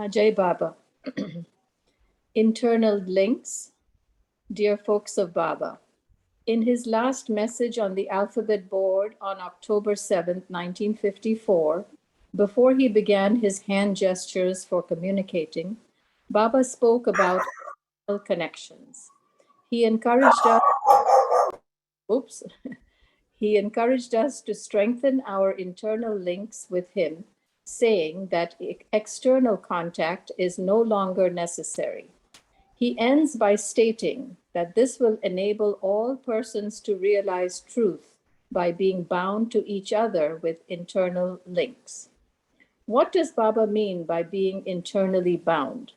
Ajay Baba. Internal links. Dear folks of Baba, in his last message on the alphabet board on October 7th, 1954, before he began his hand gestures for communicating, Baba spoke about connections. He encouraged us, oops, he encouraged us to strengthen our internal links with him, saying that external contact is no longer necessary. He ends by stating that this will enable all persons to realize truth by being bound to each other with internal links. What does Baba mean by being internally bound?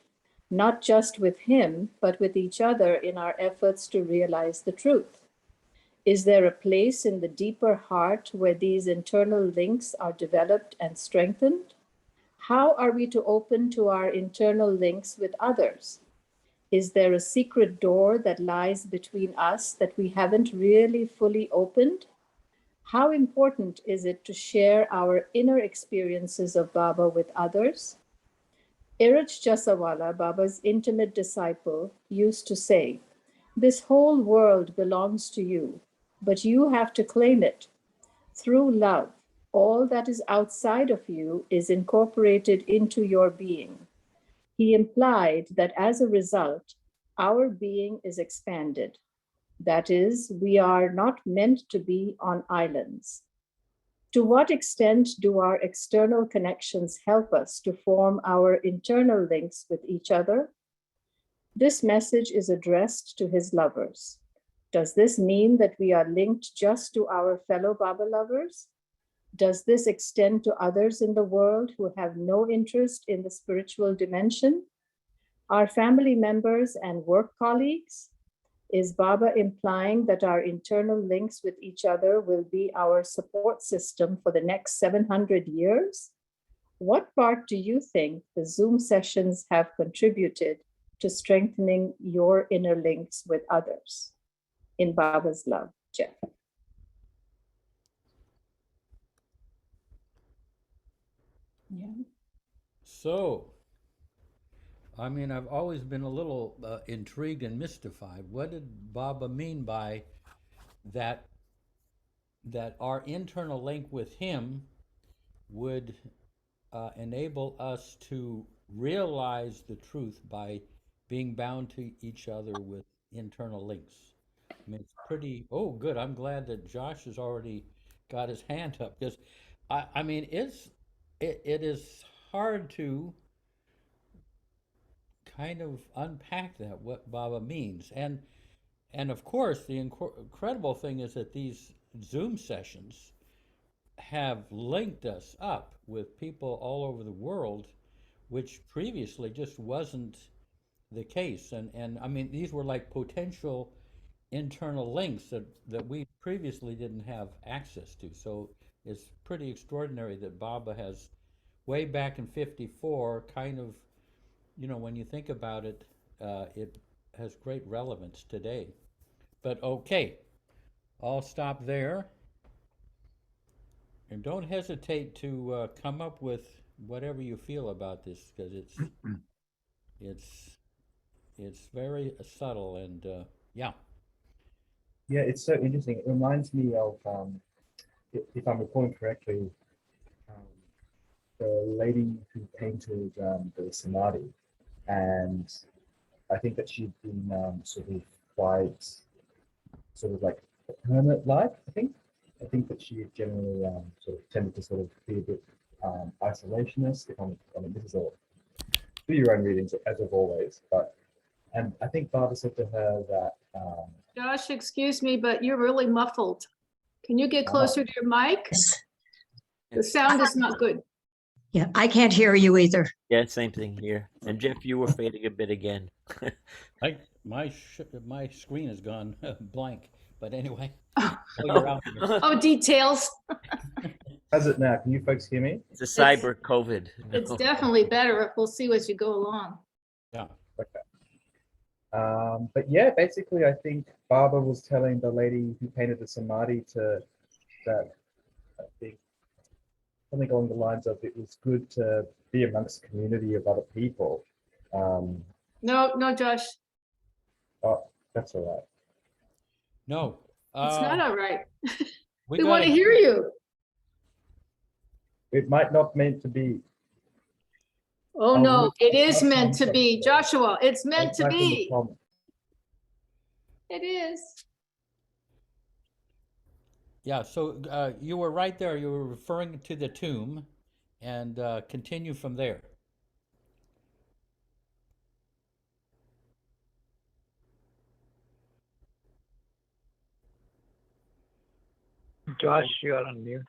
Not just with him, but with each other in our efforts to realize the truth. Is there a place in the deeper heart where these internal links are developed and strengthened? How are we to open to our internal links with others? Is there a secret door that lies between us that we haven't really fully opened? How important is it to share our inner experiences of Baba with others? Iraj Jasawala, Baba's intimate disciple, used to say, "This whole world belongs to you, but you have to claim it. Through love, all that is outside of you is incorporated into your being." He implied that as a result, our being is expanded. That is, we are not meant to be on islands. To what extent do our external connections help us to form our internal links with each other? This message is addressed to his lovers. Does this mean that we are linked just to our fellow Baba lovers? Does this extend to others in the world who have no interest in the spiritual dimension? Our family members and work colleagues? Is Baba implying that our internal links with each other will be our support system for the next 700 years? What part do you think the Zoom sessions have contributed to strengthening your inner links with others? In Baba's love, Jeff. Yeah. So, I mean, I've always been a little intrigued and mystified. What did Baba mean by that? That our internal link with him would enable us to realize the truth by being bound to each other with internal links. I mean, it's pretty. Oh, good. I'm glad that Josh has already got his hand up because, I mean, it is hard to kind of unpack that what Baba means, and of course the incredible thing is that these Zoom sessions have linked us up with people all over the world, which previously just wasn't the case. And I mean, these were like potential internal links that we previously didn't have access to. So it's pretty extraordinary that Baba has, way back in 54, kind of, you know, when you think about it, it has great relevance today. But okay, I'll stop there. And don't hesitate to come up with whatever you feel about this because it's it's very subtle and yeah. Yeah, it's so interesting. It reminds me of, if I'm recalling correctly, um, the lady who painted the Samadhi, and I think that she'd been sort of quite sort of like a hermit life. I think that she generally sort of tended to sort of be a bit isolationist. If I'm, I mean, this is all do your own readings as of always, but and I think Barbara said to her that. Josh, excuse me, but you're really muffled. Can you get closer to your mic? Yes. The sound is not good. Yeah, I can't hear you either. Yeah, same thing here. And Jeff, you were fading a bit again. My screen has gone blank. But anyway, oh, you're out there. Oh, details. How's it now? Can you folks hear me? It's a cyber COVID. No. It's definitely better. We'll see as you go along. Yeah. Okay. But yeah, basically, I think Barbara was telling the lady who painted the Samadhi that I think something along the lines of it was good to be amongst a community of other people. No, Josh, Oh, that's all right. No. it's not all right. We We want to gotta- hear you. It might not meant to be. Oh, I'll no, look- it is I'll meant to find be. something. Joshua, it's meant to Type in the be. comments. It is. Yeah, so you were right there. You were referring to the tomb, and continue from there. Josh, you are on mute.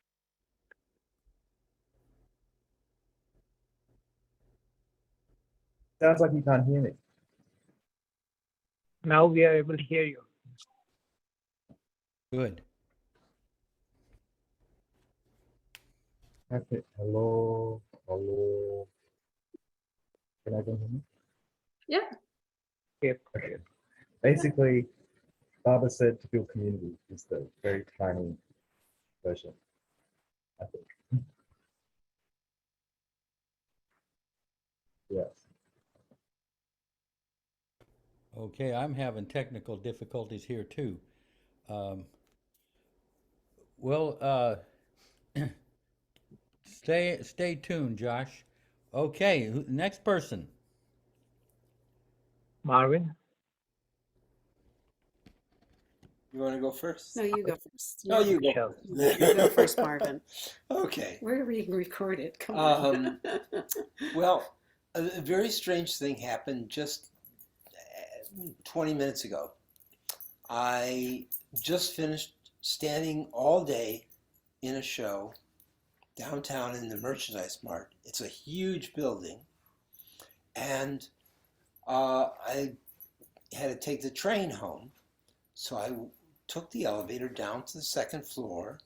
Sounds like you can't hear me. Now we are able to hear you. Good. Okay. Hello, hello. Can everyone hear me? Yeah. Yep. Okay. Basically, Barbara said to build community is the very tiny version, I think. Yes. Okay, I'm having technical difficulties here too. Well, stay tuned, Josh. Okay, next person. Marvin, You want to go first? No, you go first. Oh, you go. Sure. first. You go first, Marvin. Okay. We're being recorded. Come on. Well, a very strange thing happened just 20 minutes ago. I just finished standing all day in a show downtown in the Merchandise Mart. It's a huge building, and I had to take the train home. So I took the elevator down to the second floor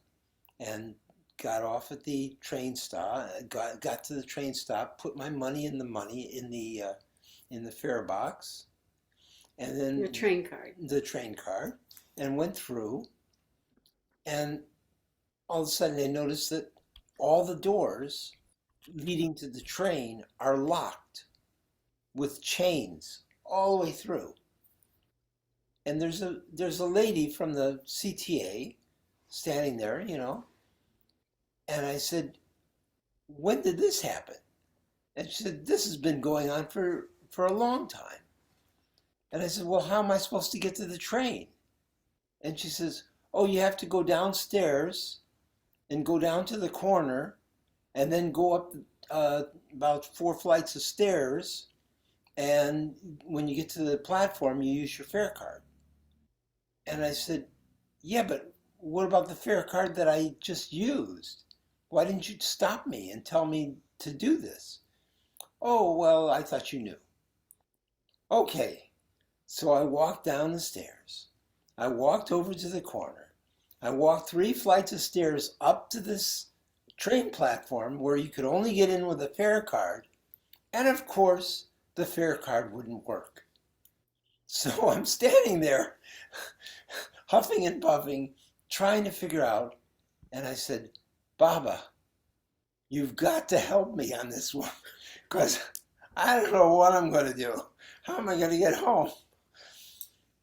and got off at the train stop. Got to the train stop, put my money in the fare box, and then Your train card. the train card, and went through. And all of a sudden, I noticed that all the doors leading to the train are locked with chains all the way through. And there's a lady from the CTA standing there, and I said, "When did this happen?" And she said, "This has been going on for a long time." And I said, "Well, how am I supposed to get to the train?" And she says, "Oh, you have to go downstairs and go down to the corner and then go up about 4 flights of stairs. And when you get to the platform, you use your fare card." And I said, "Yeah, but what about the fare card that I just used? Why didn't you stop me and tell me to do this?" "Oh, well, I thought you knew." Okay, so I walked down the stairs. I walked over to the corner. I walked 3 flights of stairs up to this train platform where you could only get in with a fare card. And of course, the fare card wouldn't work. So I'm standing there, huffing and puffing, trying to figure out. And I said, "Baba, you've got to help me on this one, because I don't know what I'm going to do. How am I going to get home?"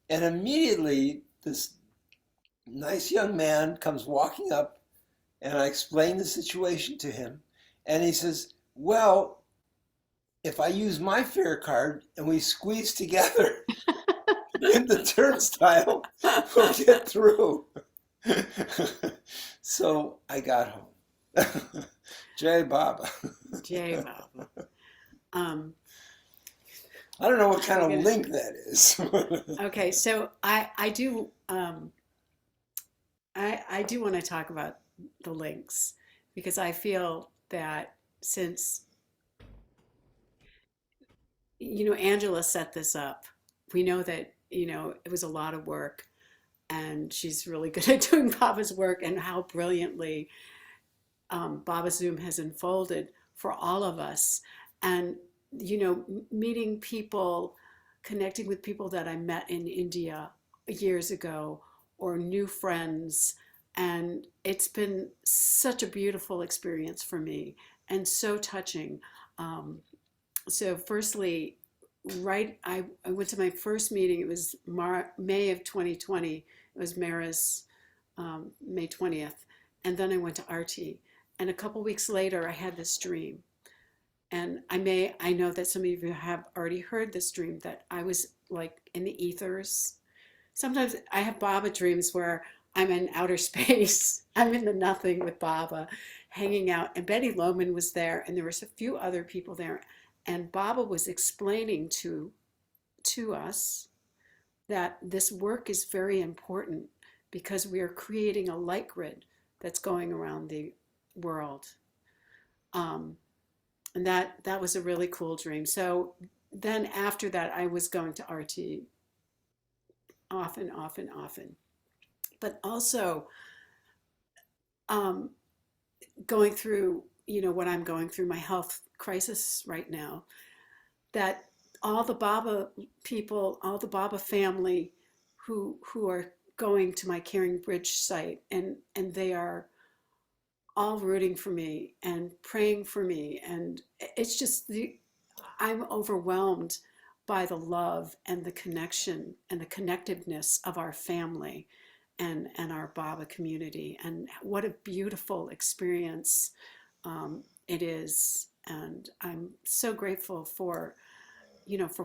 And immediately, this nice young man comes walking up, and I explain the situation to him. And he says, "Well, if I use my fare card and we squeeze together in the turnstile, we'll get through." So I got home. Jai Baba. Jay Bob. I don't know what kind We're of gonna- link that is. Okay, so I do I do want to talk about the links, because I feel that since Angela set this up, we know that it was a lot of work, and she's really good at doing Baba's work, and how brilliantly Baba Zoom has unfolded for all of us. And meeting people, connecting with people that I met in India years ago, or new friends, And it's been such a beautiful experience for me and so touching. So firstly, I went to my first meeting. It was May of 2020. It was Mara's May 20th. And then I went to Arti. And a couple weeks later, I had this dream. And I know that some of you have already heard this dream, that I was like in the ethers. Sometimes I have Baba dreams where I'm in outer space. I'm in the nothing with Baba, hanging out. And Betty Loman was there, and there was a few other people there. And Baba was explaining to us that this work is very important because we are creating a light grid that's going around the world. And that was a really cool dream. So then after that, I was going to RT often, often, often. But also going through, what I'm going through, my health crisis right now, that all the Baba people, all the Baba family who are going to my Caring Bridge site, and they are all rooting for me and praying for me. And it's just I'm overwhelmed by the love and the connection and the connectiveness of our family and our Baba community. And what a beautiful experience it is. And I'm so grateful for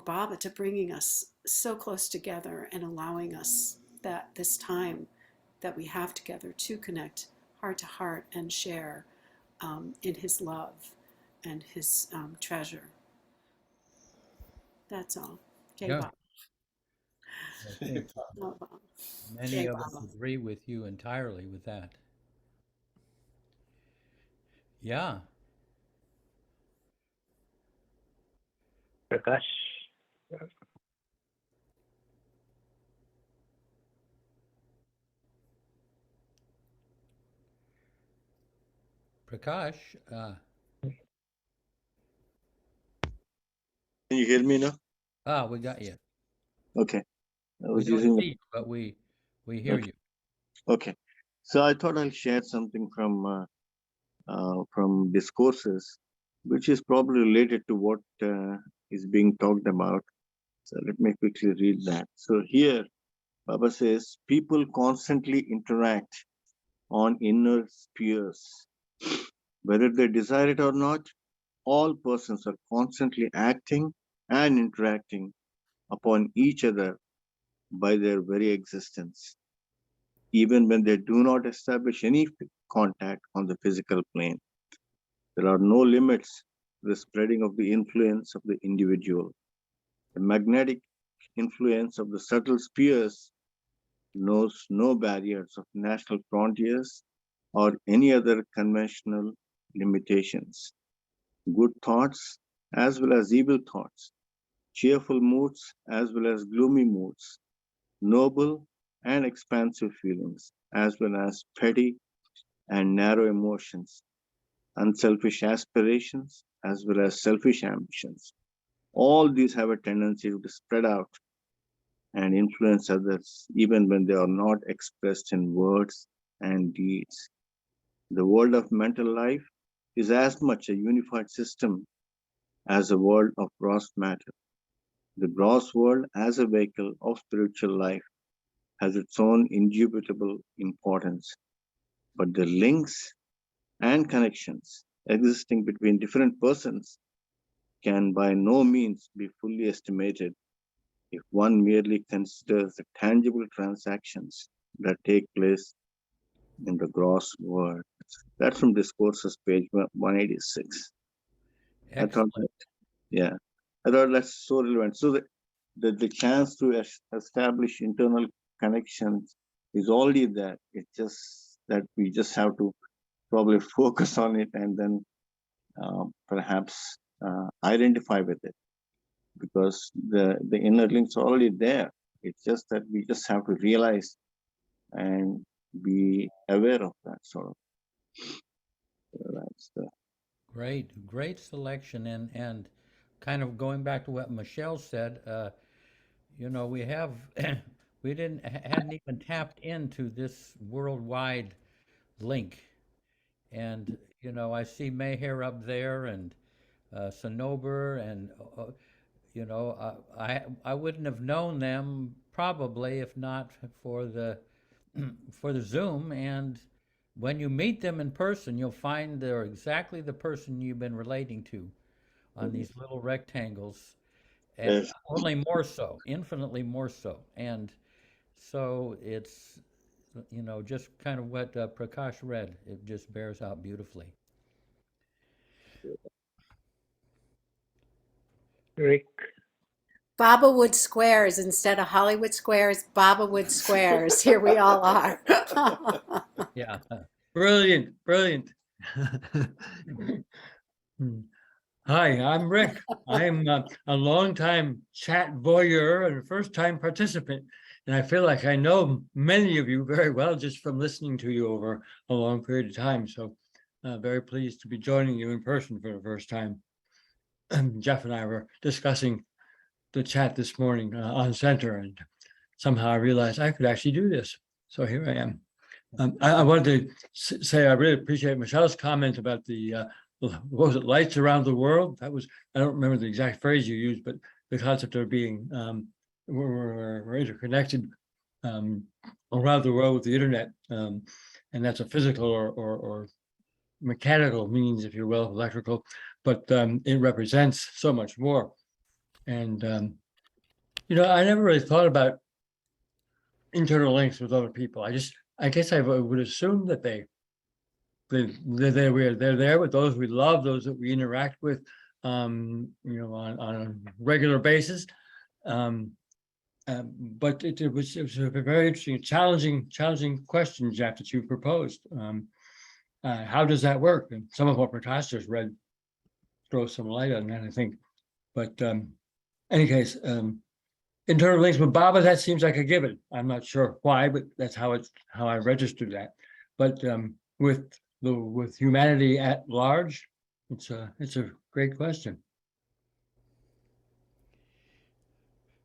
Baba to bringing us so close together and allowing us this time that we have together to connect heart to heart and share in his love and his treasure. That's all. Okay, Yeah. Bob. I think Oh, Bob. many Okay, of us Baba. agree with you entirely with that. Yeah. Prakash. Prakash, Can you hear me now? we got you. Okay. I We was don't using see you, but we hear okay. you. Okay. So I thought I'll share something from discourses, which is probably related to what is being talked about. So let me quickly read that. So here, Baba says, people constantly interact on inner spheres. Whether they desire it or not, all persons are constantly acting and interacting upon each other by their very existence, even when they do not establish any contact on the physical plane. There are no limits to the spreading of the influence of the individual. The magnetic influence of the subtle spheres knows no barriers of national frontiers or any other conventional limitations. Good thoughts as well as evil thoughts, cheerful moods as well as gloomy moods, noble and expansive feelings as well as petty and narrow emotions, unselfish aspirations as well as selfish ambitions. All these have a tendency to spread out and influence others, even when they are not expressed in words and deeds. The world of mental life is as much a unified system as the world of gross matter. The gross world, as a vehicle of spiritual life, has its own indubitable importance, but the links and connections existing between different persons can by no means be fully estimated if one merely considers the tangible transactions that take place in the gross world. That's from Discourses, page 186. I thought, Excellent. yeah, I thought that's so relevant. So the chance to establish internal connections is already there. It's just that we just have to probably focus on it and then perhaps identify with it, because the inner links are already there. It's just that we just have to realize and be aware of that sort of. That's the Great selection, and kind of going back to what Michelle said. We have we hadn't even tapped into this worldwide link. And, you know, I see Meher up there and Sonober and, you know, I wouldn't have known them probably if not for the for the Zoom. And when you meet them in person, you'll find they're exactly the person you've been relating to on these little rectangles, and Yes. only more so, infinitely more so. And so it's, you know, just kind of what Prakash read. It just bears out beautifully. Rick. Baba Wood Squares instead of Hollywood Squares, Baba Wood Squares. Here we all are. Yeah. Brilliant, brilliant. Hi, I'm Rick. I'm a longtime chat voyeur and a first-time participant. And I feel like I know many of you very well just from listening to you over a long period of time. So very pleased to be joining you in person for the first time. Jeff and I were discussing the chat this morning on Center, and somehow I realized I could actually do this. So here I am. I wanted to say I really appreciate Michelle's comment about the what was it, lights around the world? That was, I don't remember the exact phrase you used, but the concept of being we're interconnected around the world with the internet, and that's a physical or mechanical means, if you will, electrical, but it represents so much more. And you know, I never really thought about internal links with other people. I guess I would assume that they're there with those we love, those that we interact with, you know, on a regular basis. But it was a very interesting, challenging question, Jeff, that you proposed. How does that work? And some of what Prakash just read throws some light on that, I think. But any case, internal links with Baba, that seems like a given. I'm not sure why, but that's how I registered that. But with humanity at large, it's a great question.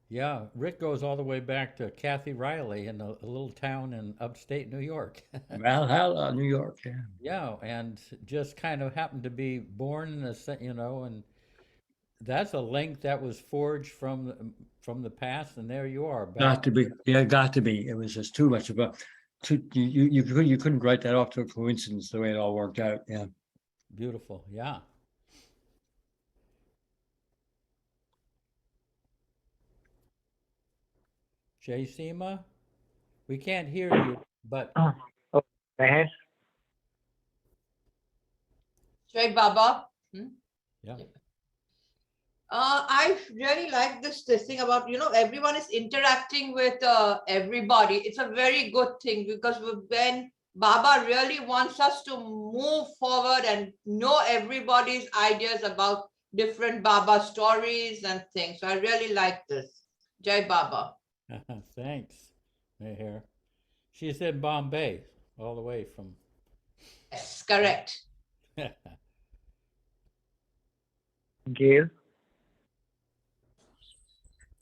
Yeah, Rick goes all the way back to Kathy Riley in a little town in upstate New York. Valhalla, New York, yeah. Yeah, and just kind of happened to be born in a, you know, and that's a link that was forged from the past, and there you are. Got to be, yeah, got to be. It was just too much of a, you couldn't write that off to a coincidence the way it all worked out. Yeah. Beautiful, yeah. Jay Seema, we can't hear you, but Oh, Meher. Jai Baba. yeah. I really like this thing about, you know, everyone is interacting with everybody. It's a very good thing, because when Baba really wants us to move forward and know everybody's ideas about different Baba stories and things. So I really like this. Jai Baba. Thanks, Meher. She's in Bombay, all the way from. Yes, correct. Gail.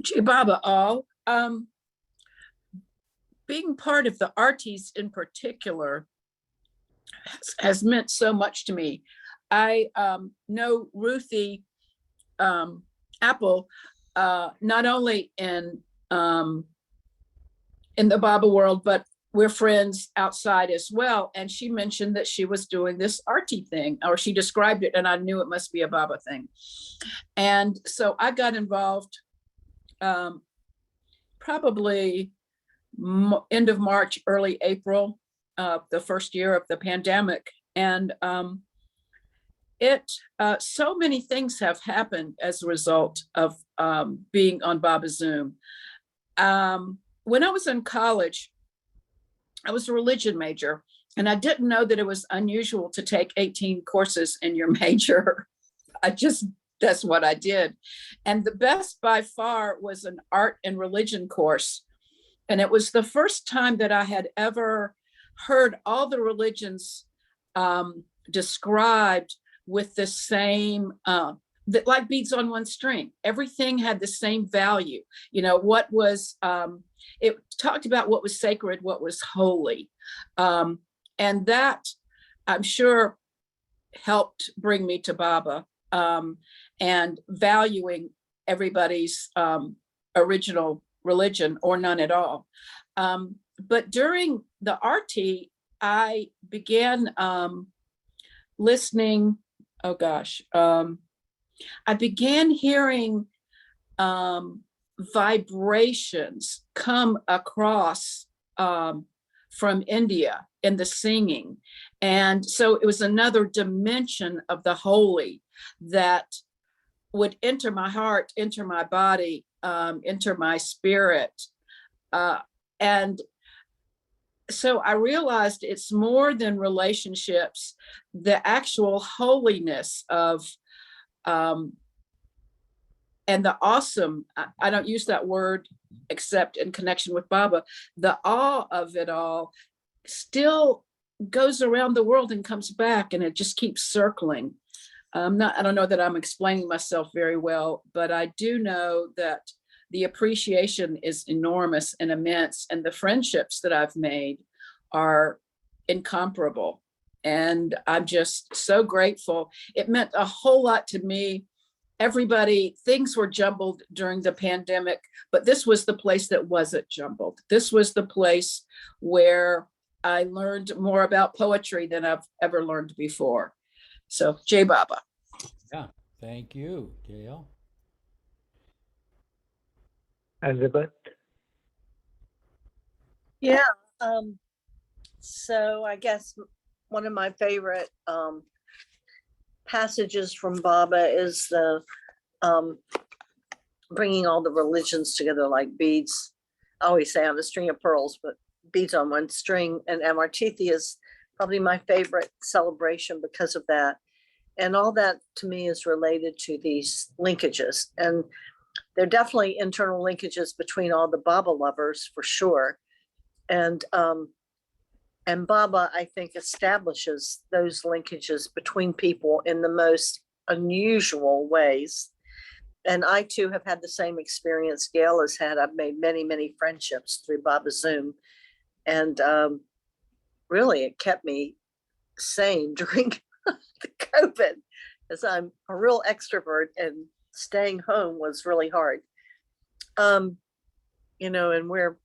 Jai Baba all. Being part of the artis in particular has meant so much to me. I know Ruthie Apple not only in the Baba world, but we're friends outside as well. And she mentioned that she was doing this arty thing, or she described it, and I knew it must be a Baba thing. And so I got involved probably end of March, early April, the first year of the pandemic. And so many things have happened as a result of being on Baba Zoom. When I was in college, I was a religion major, and I didn't know that it was unusual to take 18 courses in your major. That's what I did. And the best by far was an art and religion course. And it was the first time that I had ever heard all the religions described with the same, like beads on one string. Everything had the same value. You know, what was, it talked about what was sacred, what was holy. And that, I'm sure, helped bring me to Baba, and valuing everybody's original religion or none at all. But during the arti, I began listening, I began hearing vibrations come across from India in the singing. And so it was another dimension of the holy that would enter my heart, enter my body, enter my spirit. And so I realized it's more than relationships, the actual holiness of, and the awesome, I don't use that word except in connection with Baba, the awe of it all still goes around the world and comes back, and it just keeps circling. I don't know that I'm explaining myself very well, but I do know that the appreciation is enormous and immense, and the friendships that I've made are incomparable. And I'm just so grateful. It meant a whole lot to me. Everybody, things were jumbled during the pandemic, but this was the place that wasn't jumbled. This was the place where I learned more about poetry than I've ever learned before. So, Jai Baba. Yeah, thank you, Gail. Elizabeth? Yeah. So I guess one of my favorite passages from Baba is the bringing all the religions together like beads. I always say on a string of pearls, but beads on one string. And Amartithi is probably my favorite celebration because of that. And all that to me is related to these linkages. And there are definitely internal linkages between all the Baba lovers for sure. And Baba, I think, establishes those linkages between people in the most unusual ways. And I too have had the same experience Gail has had. I've made many, many friendships through Baba Zoom. And really, it kept me sane during the COVID, as I'm a real extrovert and staying home was really hard. You know, and we're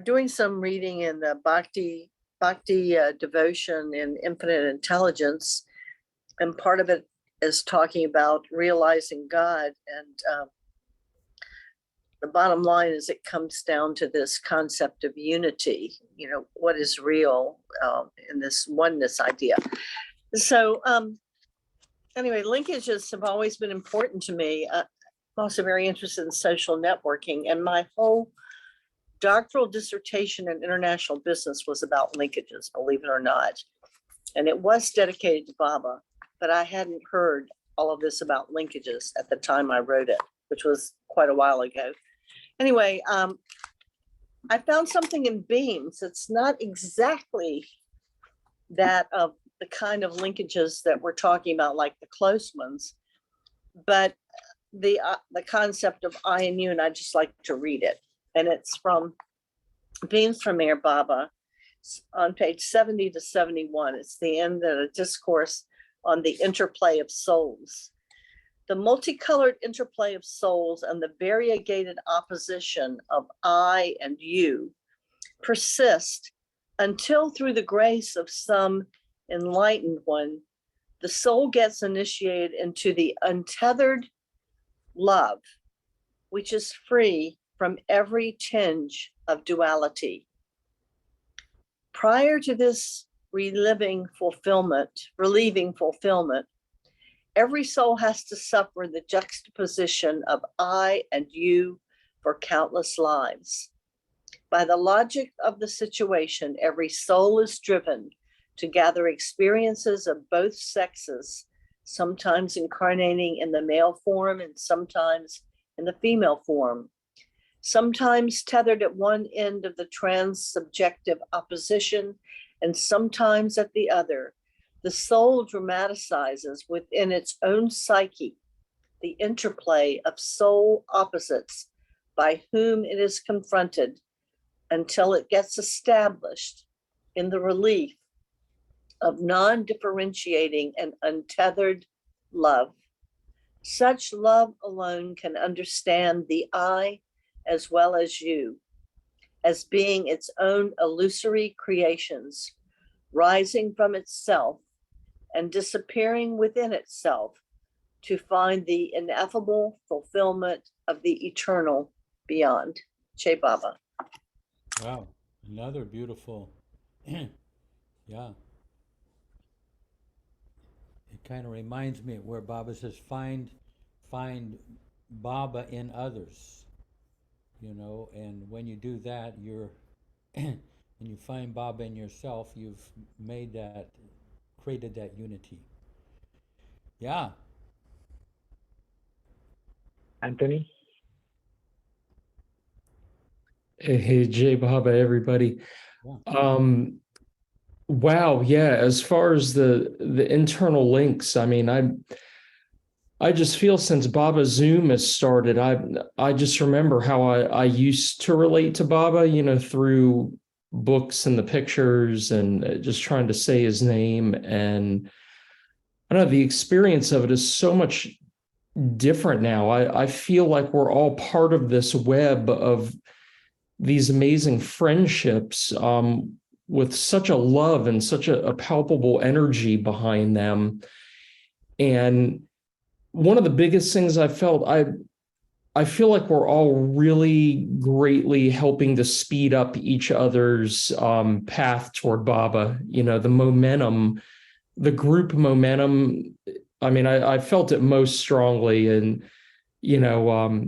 doing some reading in the Bhakti devotion in infinite intelligence, and part of it is talking about realizing God. And the bottom line is it comes down to this concept of unity. You know, what is real in this oneness idea. So anyway, linkages have always been important to me. I'm also very interested in social networking, and my whole doctoral dissertation in international business was about linkages, believe it or not. And it was dedicated to Baba, but I hadn't heard all of this about linkages at the time I wrote it, which was quite a while ago. Anyway, I found something in beams. It's not exactly that of the kind of linkages that we're talking about, like the close ones, but the concept of I and you, and I just like to read it. And it's from Beams from Air Baba on page 70 to 71. It's the end of a discourse on the interplay of souls. The multicolored interplay of souls and the variegated opposition of I and you persist until, through the grace of some enlightened one, the soul gets initiated into the untethered love, which is free from every tinge of duality. Prior to this relieving fulfillment, every soul has to suffer the juxtaposition of I and you for countless lives. By the logic of the situation, every soul is driven to gather experiences of both sexes, sometimes incarnating in the male form and sometimes in the female form. Sometimes tethered at one end of the trans-subjective opposition and sometimes at the other, the soul dramatizes within its own psyche the interplay of soul opposites by whom it is confronted until it gets established in the relief of non-differentiating and untethered love. Such love alone can understand the I as well as you, as being its own illusory creations, rising from itself and disappearing within itself to find the ineffable fulfillment of the eternal beyond. Che Baba. Wow, another beautiful, yeah. It kind of reminds me of where Baba says, find Baba in others, you know, and when you do that, you're, and you find Baba in yourself, you've made that, created that unity. Yeah. Anthony? Hey, Jay Baba, everybody. Yeah. Wow, yeah, as far as the internal links, I mean, I just feel since Baba Zoom has started, I just remember how I used to relate to Baba, you know, through books and the pictures and just trying to say his name. And I don't know, the experience of it is so much different now. I feel like we're all part of this web of these amazing friendships, with such a love and such a palpable energy behind them. And one of the biggest things I felt, I feel like we're all really greatly helping to speed up each other's path toward Baba. You know, the momentum, the group momentum. I mean, I felt it most strongly, and you know,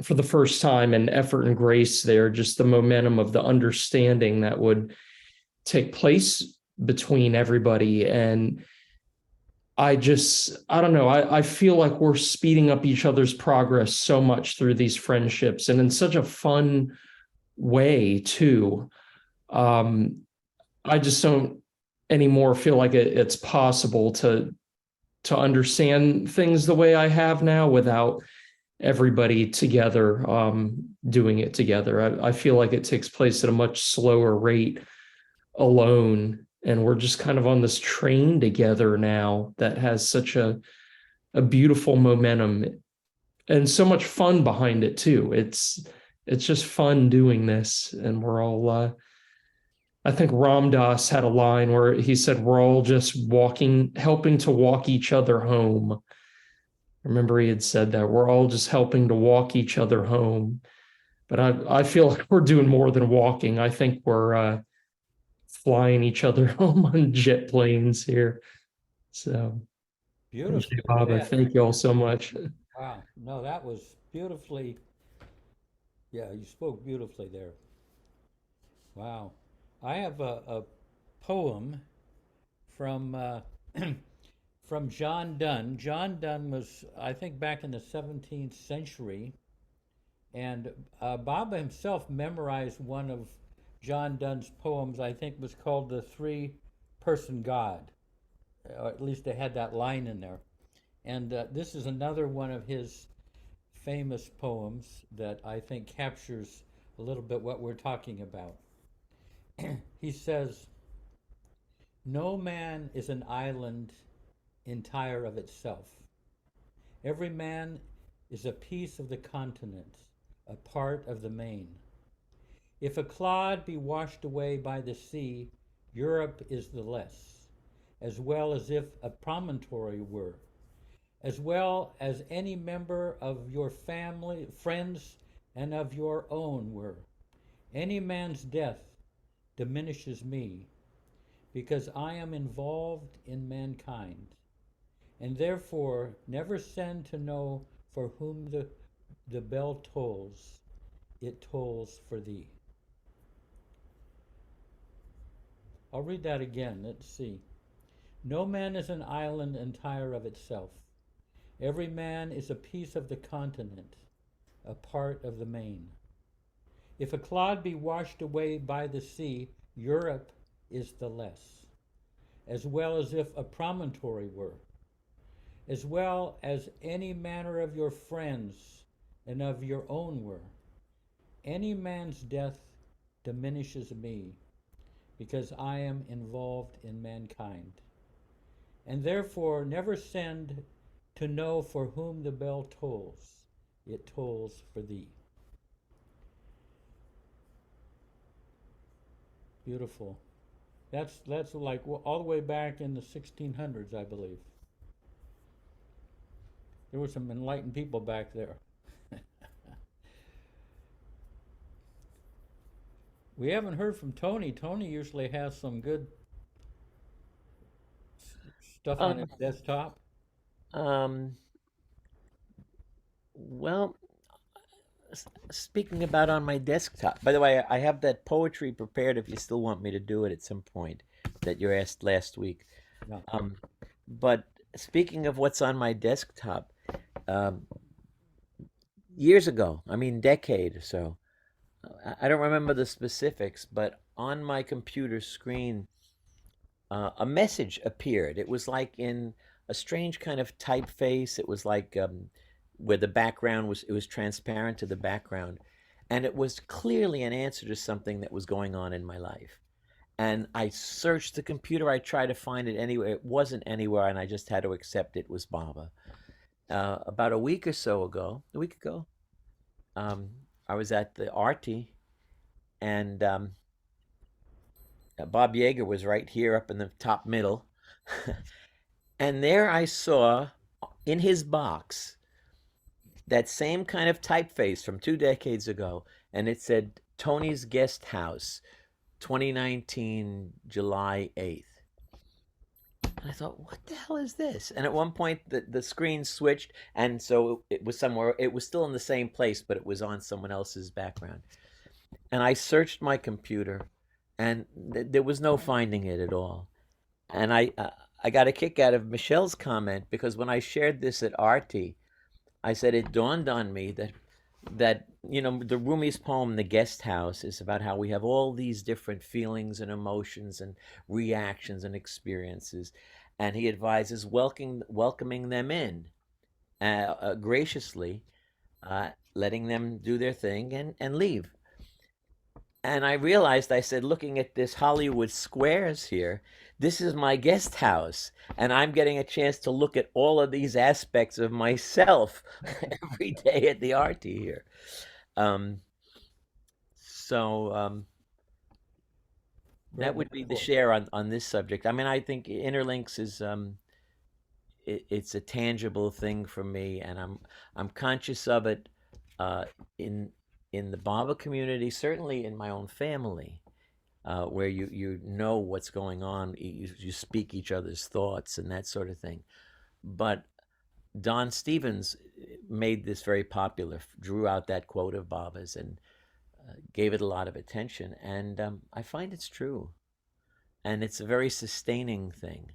for the first time, and Effort and Grace there, just the momentum of the understanding that would take place between everybody. And I don't know, I feel like we're speeding up each other's progress so much through these friendships, and in such a fun way too. I just don't anymore feel like it's possible to understand things the way I have now without everybody together, doing it together. I feel like it takes place at a much slower rate alone, and we're just kind of on this train together now that has such a beautiful momentum and so much fun behind it too. It's just fun doing this, and we're all I think Ram Dass had a line where he said we're all just helping to walk each other home. I remember he had said that we're all just helping to walk each other home. But I feel like we're doing more than walking. I think we're flying each other home on jet planes here. So, Beautiful. Baba, Yeah. thank you all so much. Wow. No, that was beautifully, yeah, you spoke beautifully there. Wow. I have a poem from from John Donne. John Donne was, I think, back in the 17th century, and Baba himself memorized one of John Donne's poems. I think was called "The Three-Person God," or at least it had that line in there. And this is another one of his famous poems that I think captures a little bit what we're talking about. He says, "No man is an island entire of itself. Every man is a piece of the continent, a part of the main. If a clod be washed away by the sea, Europe is the less, as well as if a promontory were, as well as any member of your family, friends, and of your own were. Any man's death diminishes me, because I am involved in mankind, and therefore never send to know for whom the bell tolls, it tolls for thee." I'll read that again. Let's see. "No man is an island entire of itself. Every man is a piece of the continent, a part of the main. If a clod be washed away by the sea, Europe is the less, as well as if a promontory were, as well as any manner of your friends and of your own were. Any man's death diminishes me, because I am involved in mankind. And therefore never send to know for whom the bell tolls. It tolls for thee. Beautiful. That's like all the way back in the 1600s, I believe. There were some enlightened people back there. We haven't heard from Tony. Tony usually has some good stuff on his desktop. Well, speaking about on my desktop, by the way, I have that poetry prepared if you still want me to do it at some point that you asked last week. Yeah. But speaking of what's on my desktop, years ago, I mean, decade or so, I don't remember the specifics, but on my computer screen, a message appeared. It was like in a strange kind of typeface. It was like where the background was, it was transparent to the background. And it was clearly an answer to something that was going on in my life. And I searched the computer. I tried to find it anywhere. It wasn't anywhere, and I just had to accept it was Baba. About a week ago, I was at the Arti, and Bob Yeager was right here up in the top middle. And there I saw in his box that same kind of typeface from 2 decades ago, and it said Tony's Guest House, 2019, July 8th. And I thought, what the hell is this? And at one point, the screen switched, and so it was somewhere, it was still in the same place, but it was on someone else's background. And I searched my computer, and there was no finding it at all. And I got a kick out of Michelle's comment, because when I shared this at Arti, I said it dawned on me that you know, the Rumi's poem, The Guest House, is about how we have all these different feelings and emotions and reactions and experiences. And he advises welcoming them in graciously, letting them do their thing and leave. And I realized, I said, looking at this Hollywood squares here, this is my guest house, and I'm getting a chance to look at all of these aspects of myself every day at the Arti here. That would be the share on this subject. I mean, I think Interlinks is it's a tangible thing for me, and I'm conscious of it in the Baba community, certainly in my own family, where you know what's going on, you speak each other's thoughts and that sort of thing. But Don Stevens made this very popular, drew out that quote of Baba's and gave it a lot of attention. And I find it's true. And it's a very sustaining thing.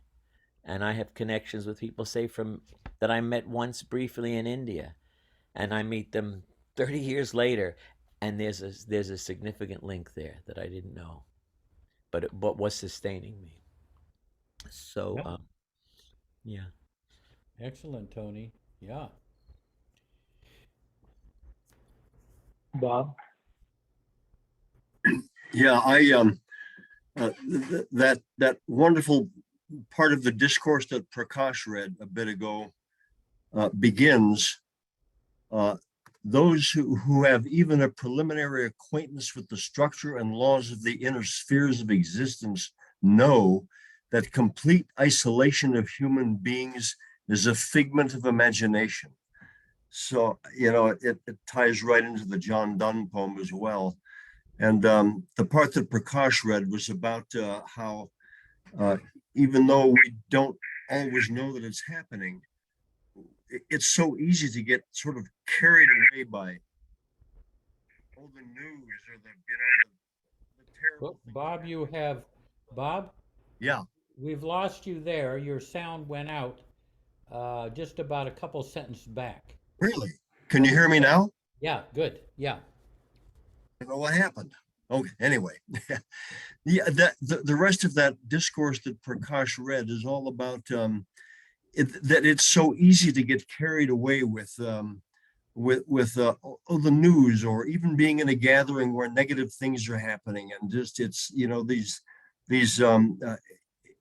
And I have connections with people, say, that I met once briefly in India, and I meet them 30 years later, and there's a significant link there that I didn't know, but was sustaining me. So, yeah. Excellent, Tony. Yeah. Bob? Yeah, that wonderful part of the discourse that Prakash read a bit ago begins, those who have even a preliminary acquaintance with the structure and laws of the inner spheres of existence know that complete isolation of human beings is a figment of imagination. So, you know, it ties right into the John Donne poem as well. And the part that Prakash read was about how even though we don't always know that it's happening, it's so easy to get sort of carried away by all the news or the terrible. Bob, Bob? Yeah. We've lost you there. Your sound went out just about a couple sentences back. Really? Can you hear me now? Yeah, good. Yeah. I don't know what happened. Okay, anyway. Yeah, the rest of that discourse that Prakash read is all about that it's so easy to get carried away with the news, or even being in a gathering where negative things are happening, and just it's, you know, these these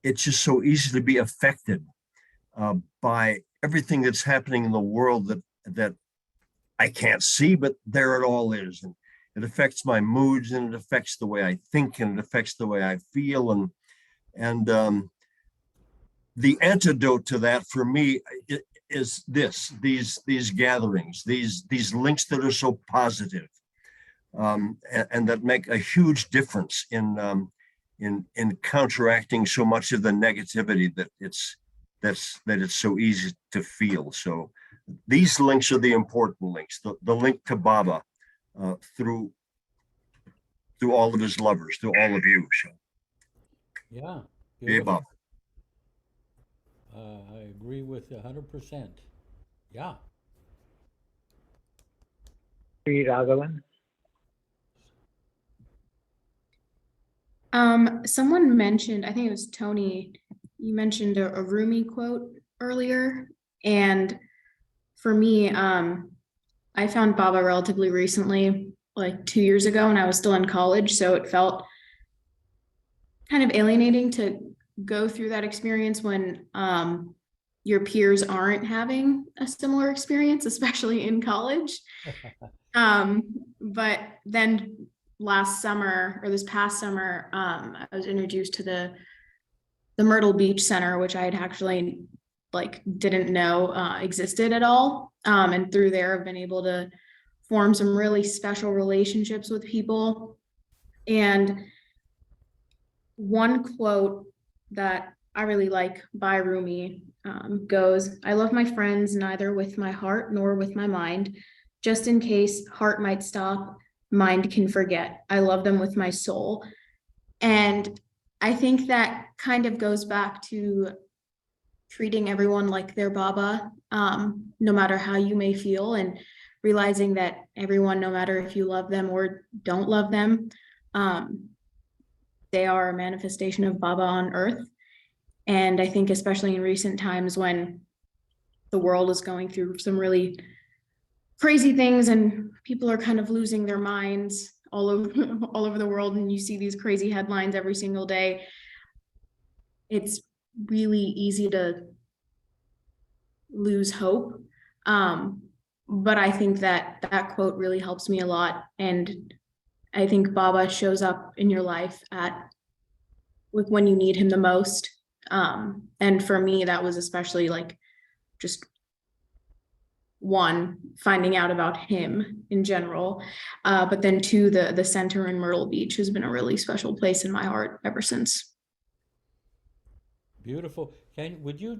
it's just so easy to be affected by everything that's happening in the world that I can't see, but there it all is. And it affects my moods, and it affects the way I think, and it affects the way I feel. And the antidote to that for me is these gatherings, these links that are so positive, and that make a huge difference in counteracting so much of the negativity that it's so easy to feel. So these links are the important links. The link to Baba through all of his lovers, through all of you. So Yeah. yeah, Baba. I agree with 100%. Yeah. Sri Raghavan. Someone mentioned, I think it was Tony, you mentioned a Rumi quote earlier. And for me, I found Baba relatively recently, like 2 years ago, when I was still in college. So it felt kind of alienating to go through that experience when your peers aren't having a similar experience, especially in college. But then last summer, or this past summer, I was introduced to the Myrtle Beach Center, which I had actually didn't know existed at all. And through there, I've been able to form some really special relationships with people. And one quote that I really like by Rumi goes, "I love my friends neither with my heart nor with my mind. Just in case heart might stop, mind can forget. I love them with my soul." And I think that kind of goes back to treating everyone like their Baba, no matter how you may feel, and realizing that everyone, no matter if you love them or don't love them, they are a manifestation of Baba on earth. And I think especially in recent times when the world is going through some really crazy things and people are kind of losing their minds all over the world, and you see these crazy headlines every single day, it's really easy to lose hope. But I think that quote really helps me a lot. And I think Baba shows up in your life when you need him the most. And for me, that was especially just one, finding out about him in general. But then two, the center in Myrtle Beach has been a really special place in my heart ever since. Beautiful. Would you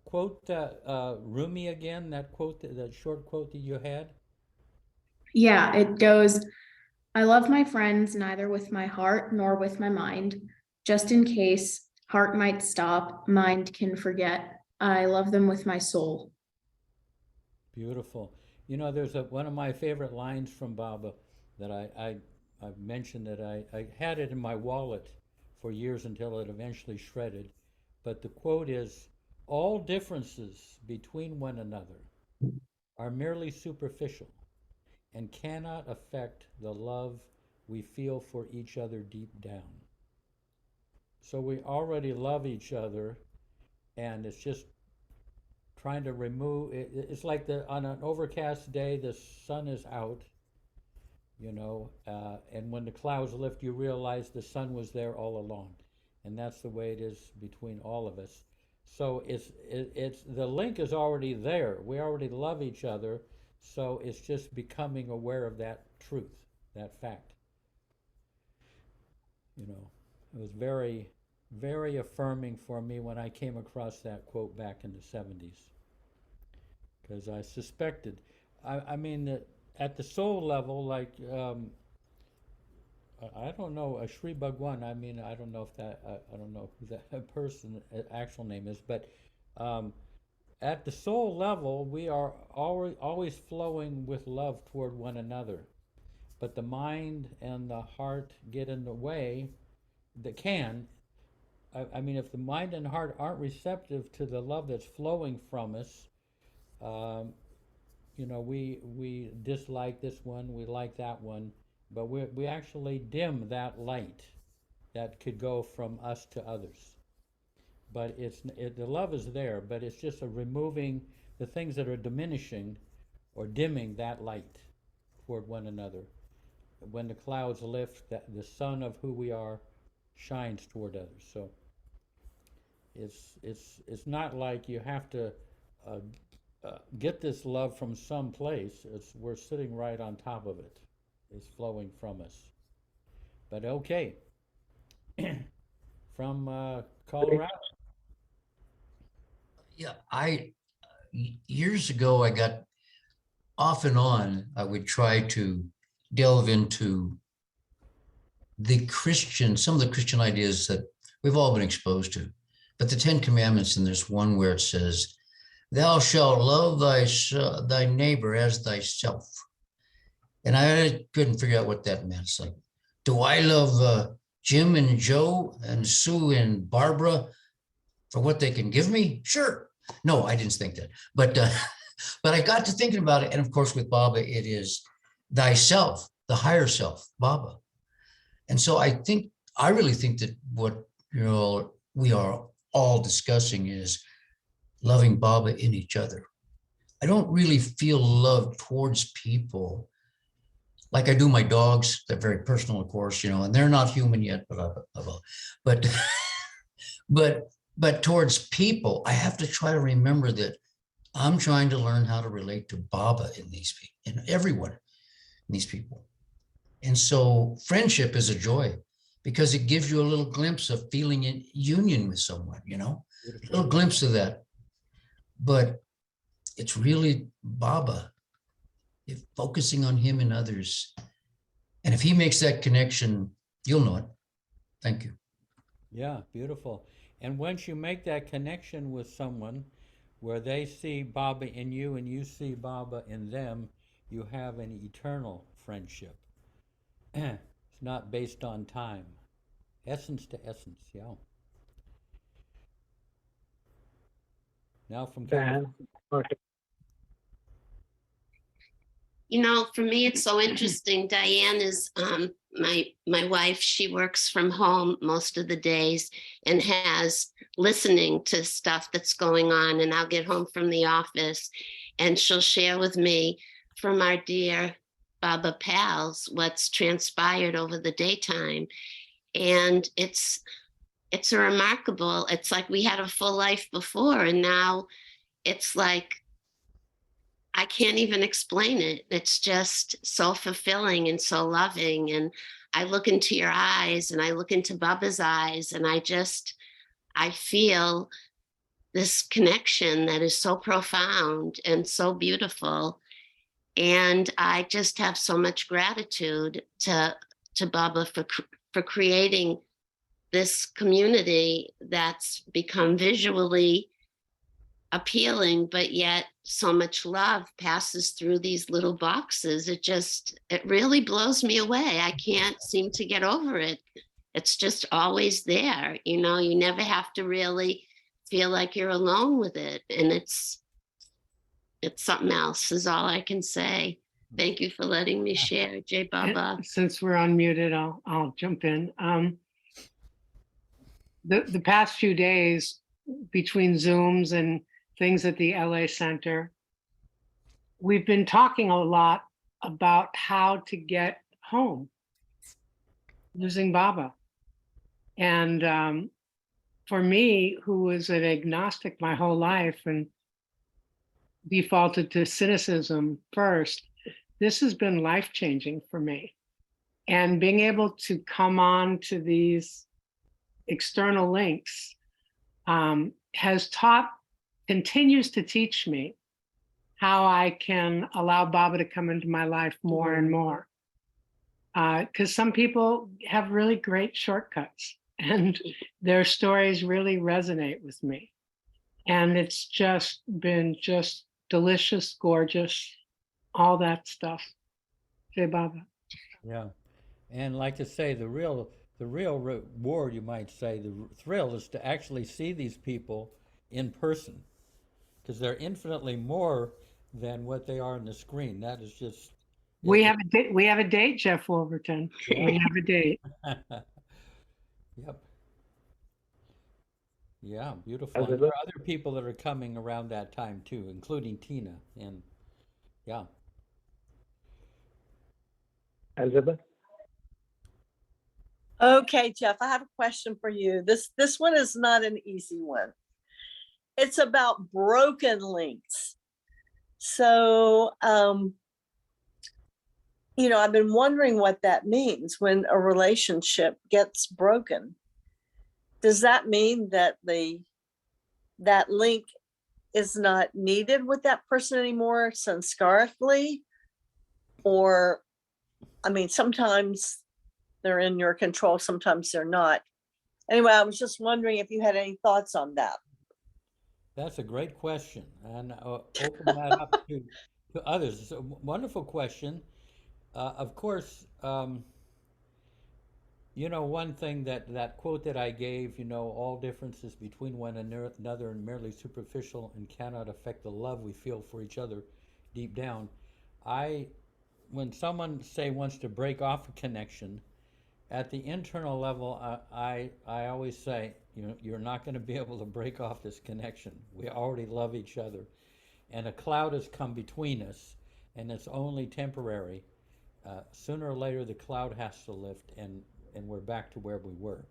quote Rumi again, that quote, that short quote that you had? Yeah, it goes, "I love my friends neither with my heart nor with my mind. Just in case heart might stop, mind can forget. I love them with my soul." Beautiful. You know, there's one of my favorite lines from Baba that I've mentioned that I had it in my wallet for years until it eventually shredded. But the quote is, "All differences between one another are merely superficial and cannot affect the love we feel for each other deep down." So we already love each other, and it's just trying to remove it. It's like on an overcast day, the sun is out, and when the clouds lift, you realize the sun was there all along. And that's the way it is between all of us. So it's the link is already there. We already love each other. So it's just becoming aware of that truth, that fact. It was very, very affirming for me when I came across that quote back in the 70s. Because I suspected, I mean, at the soul level, I don't know, Sri Bhagwan, I mean, I don't know if that, I don't know who that person, actual name is, but at the soul level, we are always flowing with love toward one another. But the mind and the heart get in the way, that can. I mean, if the mind and heart aren't receptive to the love that's flowing from us, we dislike this one, we like that one, but we actually dim that light. that could go from us to others. But the love is there, but it's just a removing the things that are diminishing or dimming that light toward one another. When the clouds lift, the sun of who we are shines toward others. So it's not like you have to get this love from some place. We're sitting right on top of it. It's flowing from us. But okay, from Colorado. Yeah, years ago, I got off and on, I would try to delve into some of the Christian ideas that we've all been exposed to. But the Ten Commandments, and there's one where it says, thou shalt love thy neighbor as thyself. And I couldn't figure out what that meant. It's like, do I love Jim and Joe and Sue and Barbara for what they can give me? Sure. No, I didn't think that. But I got to thinking about it. And of course, with Baba, it is thyself, the higher self, Baba. And so I really think that what we are all discussing is loving Baba in each other. I don't really feel love towards people like I do my dogs. They're very personal, of course, and they're not human yet, but towards people, I have to try to remember that I'm trying to learn how to relate to Baba in these people, in everyone, in these people. And so friendship is a joy because it gives you a little glimpse of feeling in union with someone, a little glimpse of that. But it's really Baba, focusing on him and others. And if he makes that connection, you'll know it. Thank you. Yeah, beautiful. And once you make that connection with someone where they see Baba in you and you see Baba in them, you have an eternal friendship. It's not based on time. Essence to essence, yeah. Now from California. For me, it's so interesting. Diane is my wife. She works from home most of the days and has listening to stuff that's going on. And I'll get home from the office and she'll share with me from our dear Baba pals what's transpired over the daytime. And it's a remarkable, it's like we had a full life before and now it's like, I can't even explain it. It's just so fulfilling and so loving. And I look into your eyes and I look into Baba's eyes and I feel this connection that is so profound and so beautiful. And I just have so much gratitude to Baba for creating this community that's become visually appealing, but yet so much love passes through these little boxes. It really blows me away. I can't seem to get over it. It's just always there. You never have to really feel like you're alone with it. And it's something else is all I can say. Thank you for letting me share, Jay Baba. Since we're unmuted, I'll jump in. The past few days between Zooms and things at the LA Center, we've been talking a lot about how to get home using Baba. And for me, who was an agnostic my whole life and defaulted to cynicism first, this has been life-changing for me. And being able to come on to these external links continues to teach me how I can allow Baba to come into my life more and more. Because some people have really great shortcuts and their stories really resonate with me. And it's just been delicious, gorgeous, all that stuff. Jai Baba. Yeah. And like to say, the real reward, you might say, the thrill is to actually see these people in person, because they're infinitely more than what they are on the screen. That is just. We have a date, Jeff Wolverton. Yeah. We have a date. Yep. Yeah, beautiful. And there Elizabeth, are other people that are coming around that time too, including Tina. And yeah, Elizabeth, Okay, Jeff, I have a question for you. This one is not an easy one. It's about broken links. So, I've been wondering what that means when a relationship gets broken. Does that mean that that link is not needed with that person anymore sanskarically? Or, sometimes they're in your control, sometimes they're not. Anyway, I was just wondering if you had any thoughts on that. that's a great question, and open that up to others. It's a wonderful question. Of course, one thing that quote that I gave, all differences between one another are merely superficial and cannot affect the love we feel for each other deep down. When someone say wants to break off a connection, at the internal level, I always say, you're not going to be able to break off this connection. We already love each other, and a cloud has come between us, and it's only temporary. Sooner or later, the cloud has to lift, and we're back to where we were.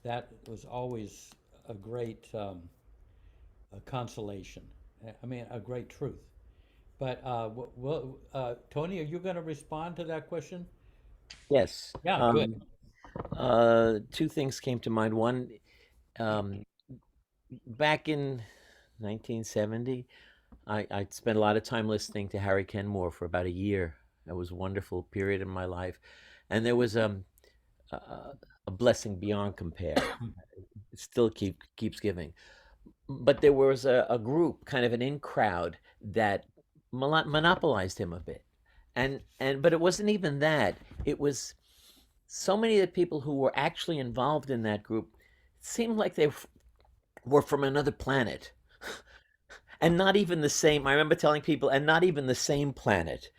That was always a great a consolation. I mean, a great truth. But Tony, are you going to respond to that question? Yes. Yeah, good. Two things came to mind. One, back in 1970, I spent a lot of time listening to Harry Kenmore for about a year. That was a wonderful period in my life. And there was a blessing beyond compare. It still keeps giving. But there was a group, kind of an in crowd, that monopolized him a bit. But it wasn't even that. It was so many of the people who were actually involved in that group seemed like they were from another planet. And not even the same. I remember telling people, and not even the same planet.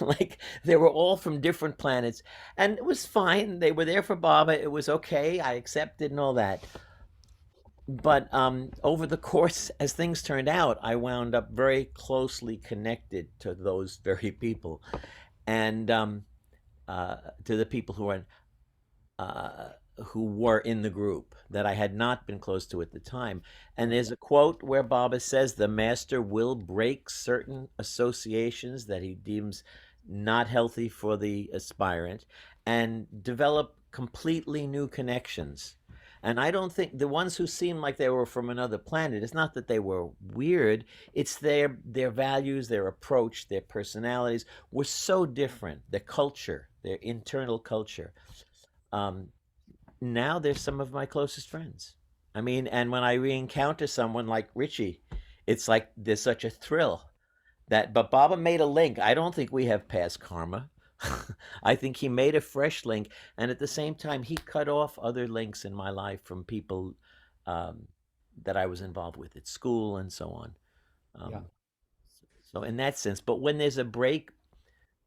Like they were all from different planets, and it was fine. They were there for Baba. It was okay. I accepted and all that. But over the course, as things turned out, I wound up very closely connected to those very people, and to the people who were in the group that I had not been close to at the time. And there's a quote where Baba says the master will break certain associations that he deems not healthy for the aspirant and develop completely new connections. And I don't think the ones who seemed like they were from another planet, it's not that they were weird, it's their values, their approach, their personalities were so different, their culture, their internal culture. Now they're some of my closest friends. I mean, and when I re-encounter someone like Richie, it's like there's such a thrill but Baba made a link. I don't think we have past karma. I think he made a fresh link, and at the same time, he cut off other links in my life from people that I was involved with at school and so on. Yeah. So in that sense, but when there's a break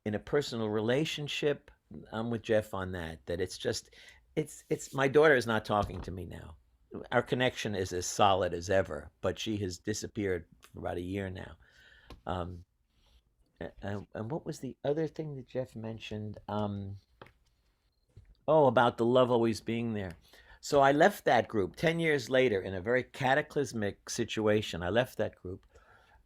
in a personal relationship, I'm with Jeff on that. That it's my daughter is not talking to me now. Our connection is as solid as ever, but she has disappeared for about a year now. And what was the other thing that Jeff mentioned? About the love always being there. So I left that group 10 years later in a very cataclysmic situation. I left that group.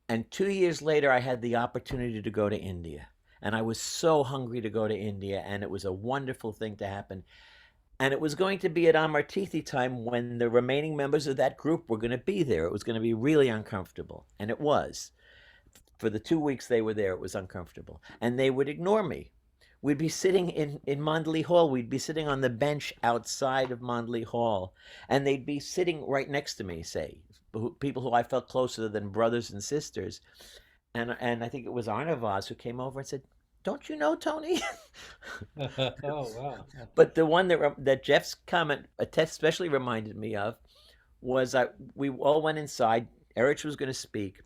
And 2 years later, I had the opportunity to go to India. And I was so hungry to go to India, and it was a wonderful thing to happen. And it was going to be at Amartithi time when the remaining members of that group were going to be there. It was going to be really uncomfortable. And it was. For the 2 weeks they were there, it was uncomfortable. And they would ignore me. We'd be sitting in Mandalay Hall. We'd be sitting on the bench outside of Mandalay Hall. And they'd be sitting right next to me, say, people who I felt closer than brothers and sisters. And I think it was Arnavaz who came over and said, "Don't you know Tony?" Oh, wow. But the one that Jeff's comment especially reminded me of was we all went inside. Erich was going to speak.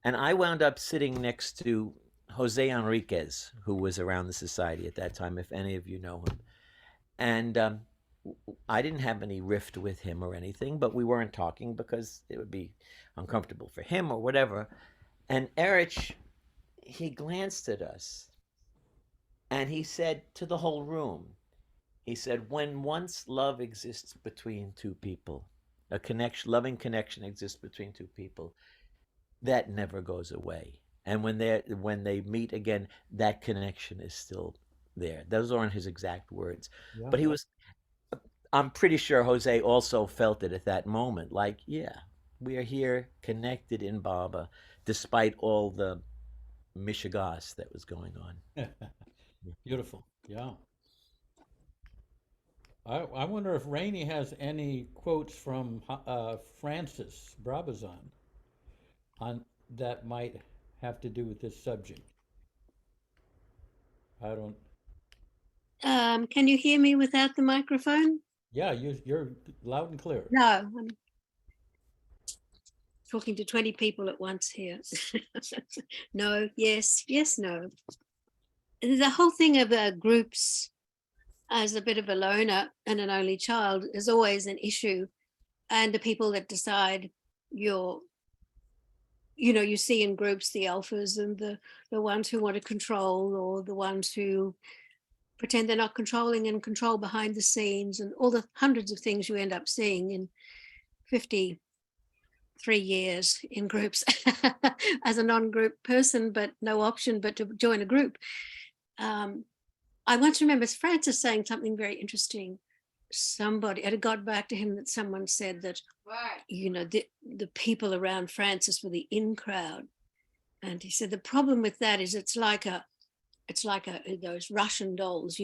And I wound up sitting next to Jose Enriquez, who was around the society at that time, if any of you know him. And I didn't have any rift with him or anything, but we weren't talking because it would be uncomfortable for him or whatever. And Erich, he glanced at us and he said to the whole room, he said, when once love exists between two people, a connection, loving connection exists between two people, that never goes away. And when they meet again, that connection is still there. Those aren't his exact words, Yeah. but I'm pretty sure Jose also felt it at that moment. Like, yeah, we are here connected in Baba, despite all the mishigas that was going on. Beautiful. Yeah. I wonder if Rainey has any quotes from Francis Brabazon on that might have to do with this subject. I don't. Can you hear me without the microphone? Yeah, you're loud and clear. No, I'm talking to 20 people at once here. No, yes, yes, no. The whole thing of groups as a bit of a loner and an only child is always an issue. And the people that decide you see in groups the alphas and the ones who want to control, or the ones who pretend they're not controlling and control behind the scenes, and all the hundreds of things you end up seeing in 53 years in groups as a non-group person, but no option but to join a group. I once remember Francis saying something very interesting. It had got back to him that someone said that, the people around Francis were the in crowd. And he said, the problem with that is it's like those Russian dolls,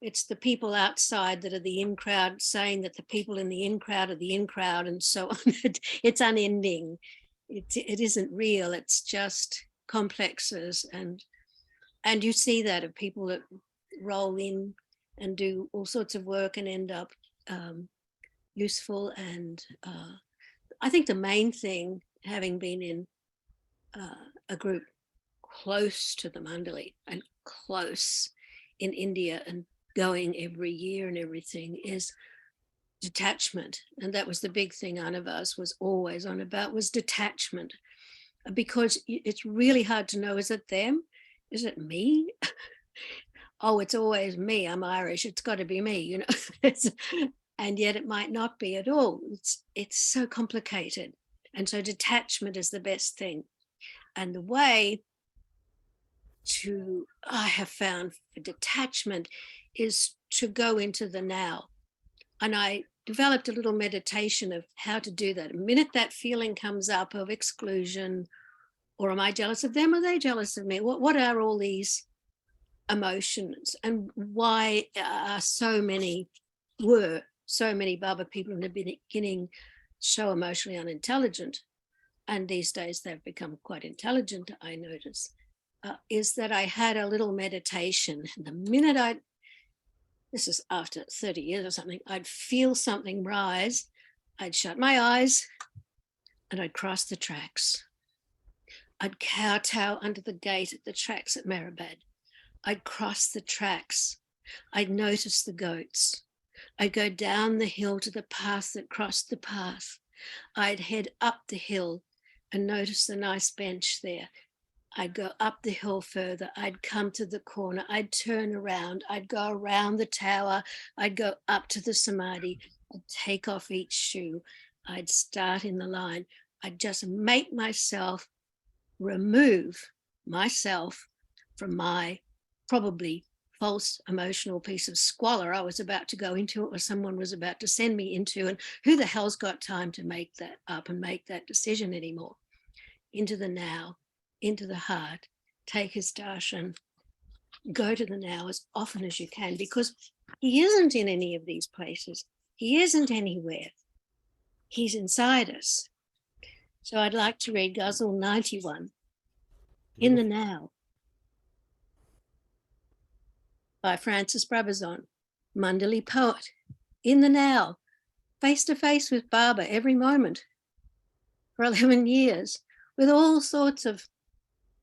it's the people outside that are the in crowd saying that the people in the in crowd are the in crowd, and so on. It's unending. It isn't real. It's just complexes. And you see that of people that roll in and do all sorts of work and end up useful. And I think the main thing, having been in a group close to the Mandali and close in India and going every year and everything, is detachment. And that was the big thing Anavas was always on about, was detachment, because it's really hard to know, is it them? Is it me? Oh, it's always me. I'm Irish. It's got to be me, and yet it might not be at all. It's so complicated. And so detachment is the best thing. And the way I have found for detachment is to go into the now. And I developed a little meditation of how to do that. The minute that feeling comes up of exclusion, or am I jealous of them? Are they jealous of me? What are all these emotions, and why are so many Baba people in the beginning so emotionally unintelligent? And these days they've become quite intelligent, I notice, is that I had a little meditation. And the minute this is after 30 years or something, I'd feel something rise, I'd shut my eyes and I'd cross the tracks. I'd kowtow under the gate at the tracks at Mehrabad. I'd cross the tracks. I'd notice the goats. I'd go down the hill to the path that crossed the path. I'd head up the hill and notice the nice bench there. I'd go up the hill further. I'd come to the corner. I'd turn around. I'd go around the tower. I'd go up to the samadhi. I'd take off each shoe. I'd start in the line. I'd just make myself remove myself from my probably false emotional piece of squalor I was about to go into, or someone was about to send me into, and who the hell's got time to make that up and make that decision anymore? Into the now, into the heart, take his darshan, go to the now as often as you can, because he isn't in any of these places. He isn't anywhere. He's inside us. So I'd like to read Ghazal 91, In the Now, by Francis Brabazon, Mandali poet. In the now, face to face with Baba every moment for 11 years, with all sorts of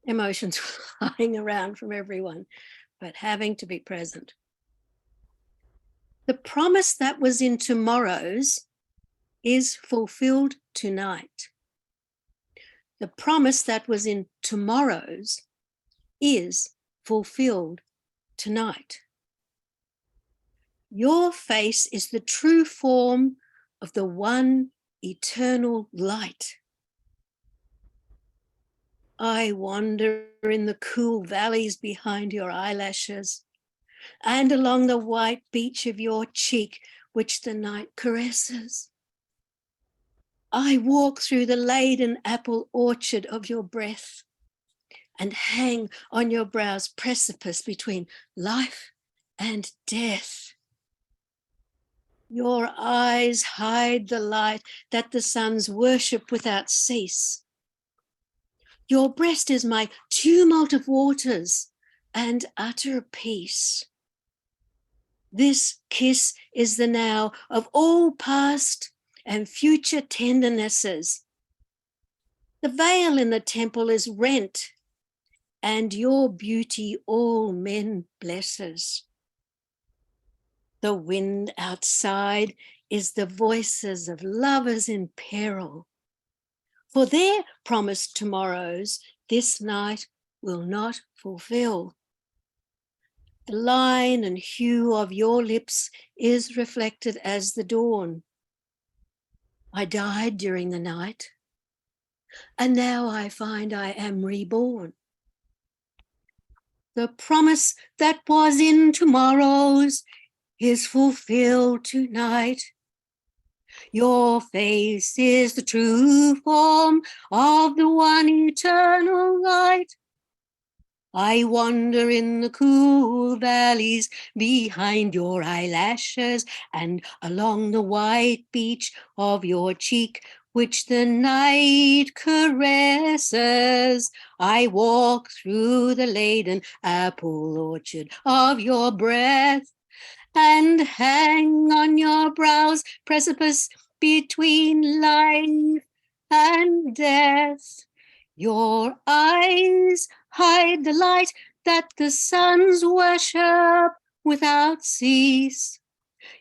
emotions flying around from everyone, but having to be present. The promise that was in tomorrow's is fulfilled tonight. The promise that was in tomorrow's is fulfilled tonight. Your face is the true form of the one eternal light. I wander in the cool valleys behind your eyelashes and along the white beach of your cheek, which the night caresses. I walk through the laden apple orchard of your breath and hang on your brow's precipice between life and death. Your eyes hide the light that the suns worship without cease. Your breast is my tumult of waters and utter peace. This kiss is the now of all past and future tendernesses. The veil in the temple is rent, and your beauty all men blesses. The wind outside is the voices of lovers in peril, for their promised tomorrows this night will not fulfill. The line and hue of your lips is reflected as the dawn. I died during the night, and now I find I am reborn. The promise that was in tomorrow's is fulfilled tonight. Your face is the true form of the one eternal light. I wander in the cool valleys behind your eyelashes and along the white beach of your cheek, which the night caresses. I walk through the laden apple orchard of your breath and hang on your brow's precipice between life and death. Your eyes hide the light that the suns worship without cease.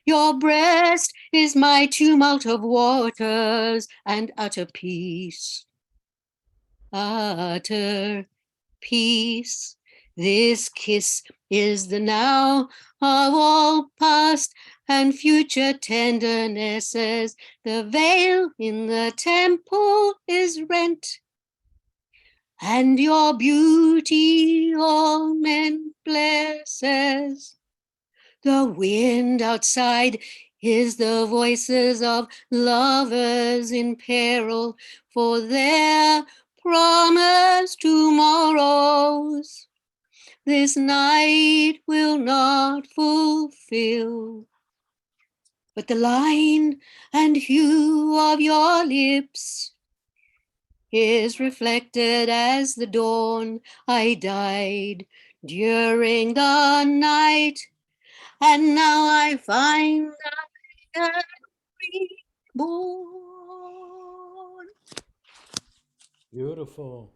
Your breast is my tumult of waters and utter peace. Utter peace. This kiss is the now of all past and future tendernesses. The veil in the temple is rent, and your beauty all men blesses. The wind outside is the voices of lovers in peril, for their promised tomorrows this night will not fulfill. But the line and hue of your lips is reflected as the dawn. I died during the night, and now I find I am reborn. Beautiful.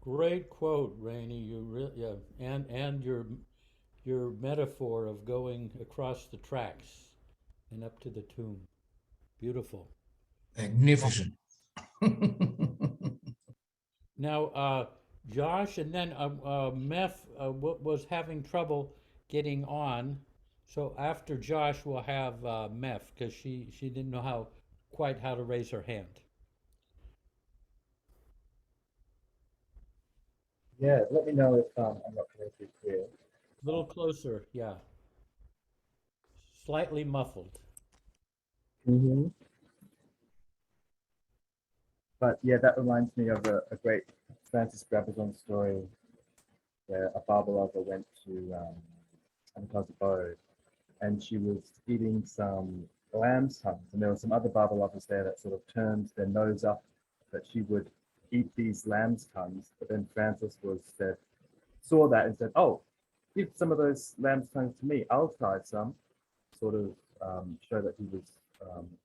Great quote, Rainey. Yeah, and your metaphor of going across the tracks and up to the tomb. Beautiful. Magnificent. Now, Josh, and then Meth was having trouble getting on. So after Josh, we'll have Meth because she didn't know quite how to raise her hand. Yeah, let me know if I'm not coming through clear. A little closer, yeah. Slightly muffled. Mm-hmm. But yeah, that reminds me of a great Francis Brabazon story where a Baba lover went to Amitabh's abode, and she was eating some lamb's tongues, and there were some other Baba lovers there that sort of turned their nose up that she would eat these lamb's tongues. But then Francis saw that and said, "Oh, give some of those lamb's tongues to me. I'll try some." Sort of show that he was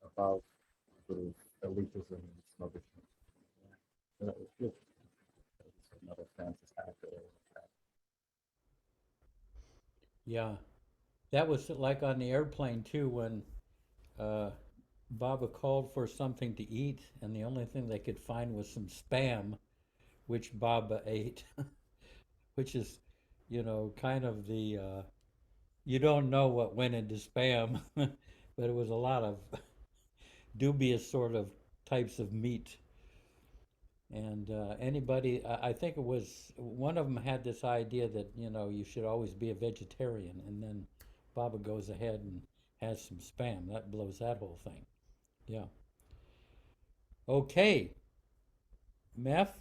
above sort of elitism and snobbishness. Yeah. So that was good. That was another Francis anecdote. Yeah. that was like on the airplane too, when Baba called for something to eat, and the only thing they could find was some spam, which Baba ate, which is, kind of the, you don't know what went into spam, but it was a lot of dubious sort of types of meat. And anybody, I think it was one of them had this idea that, you should always be a vegetarian. And then Baba goes ahead and has some spam. That blows that whole thing. Yeah. Okay. Meth,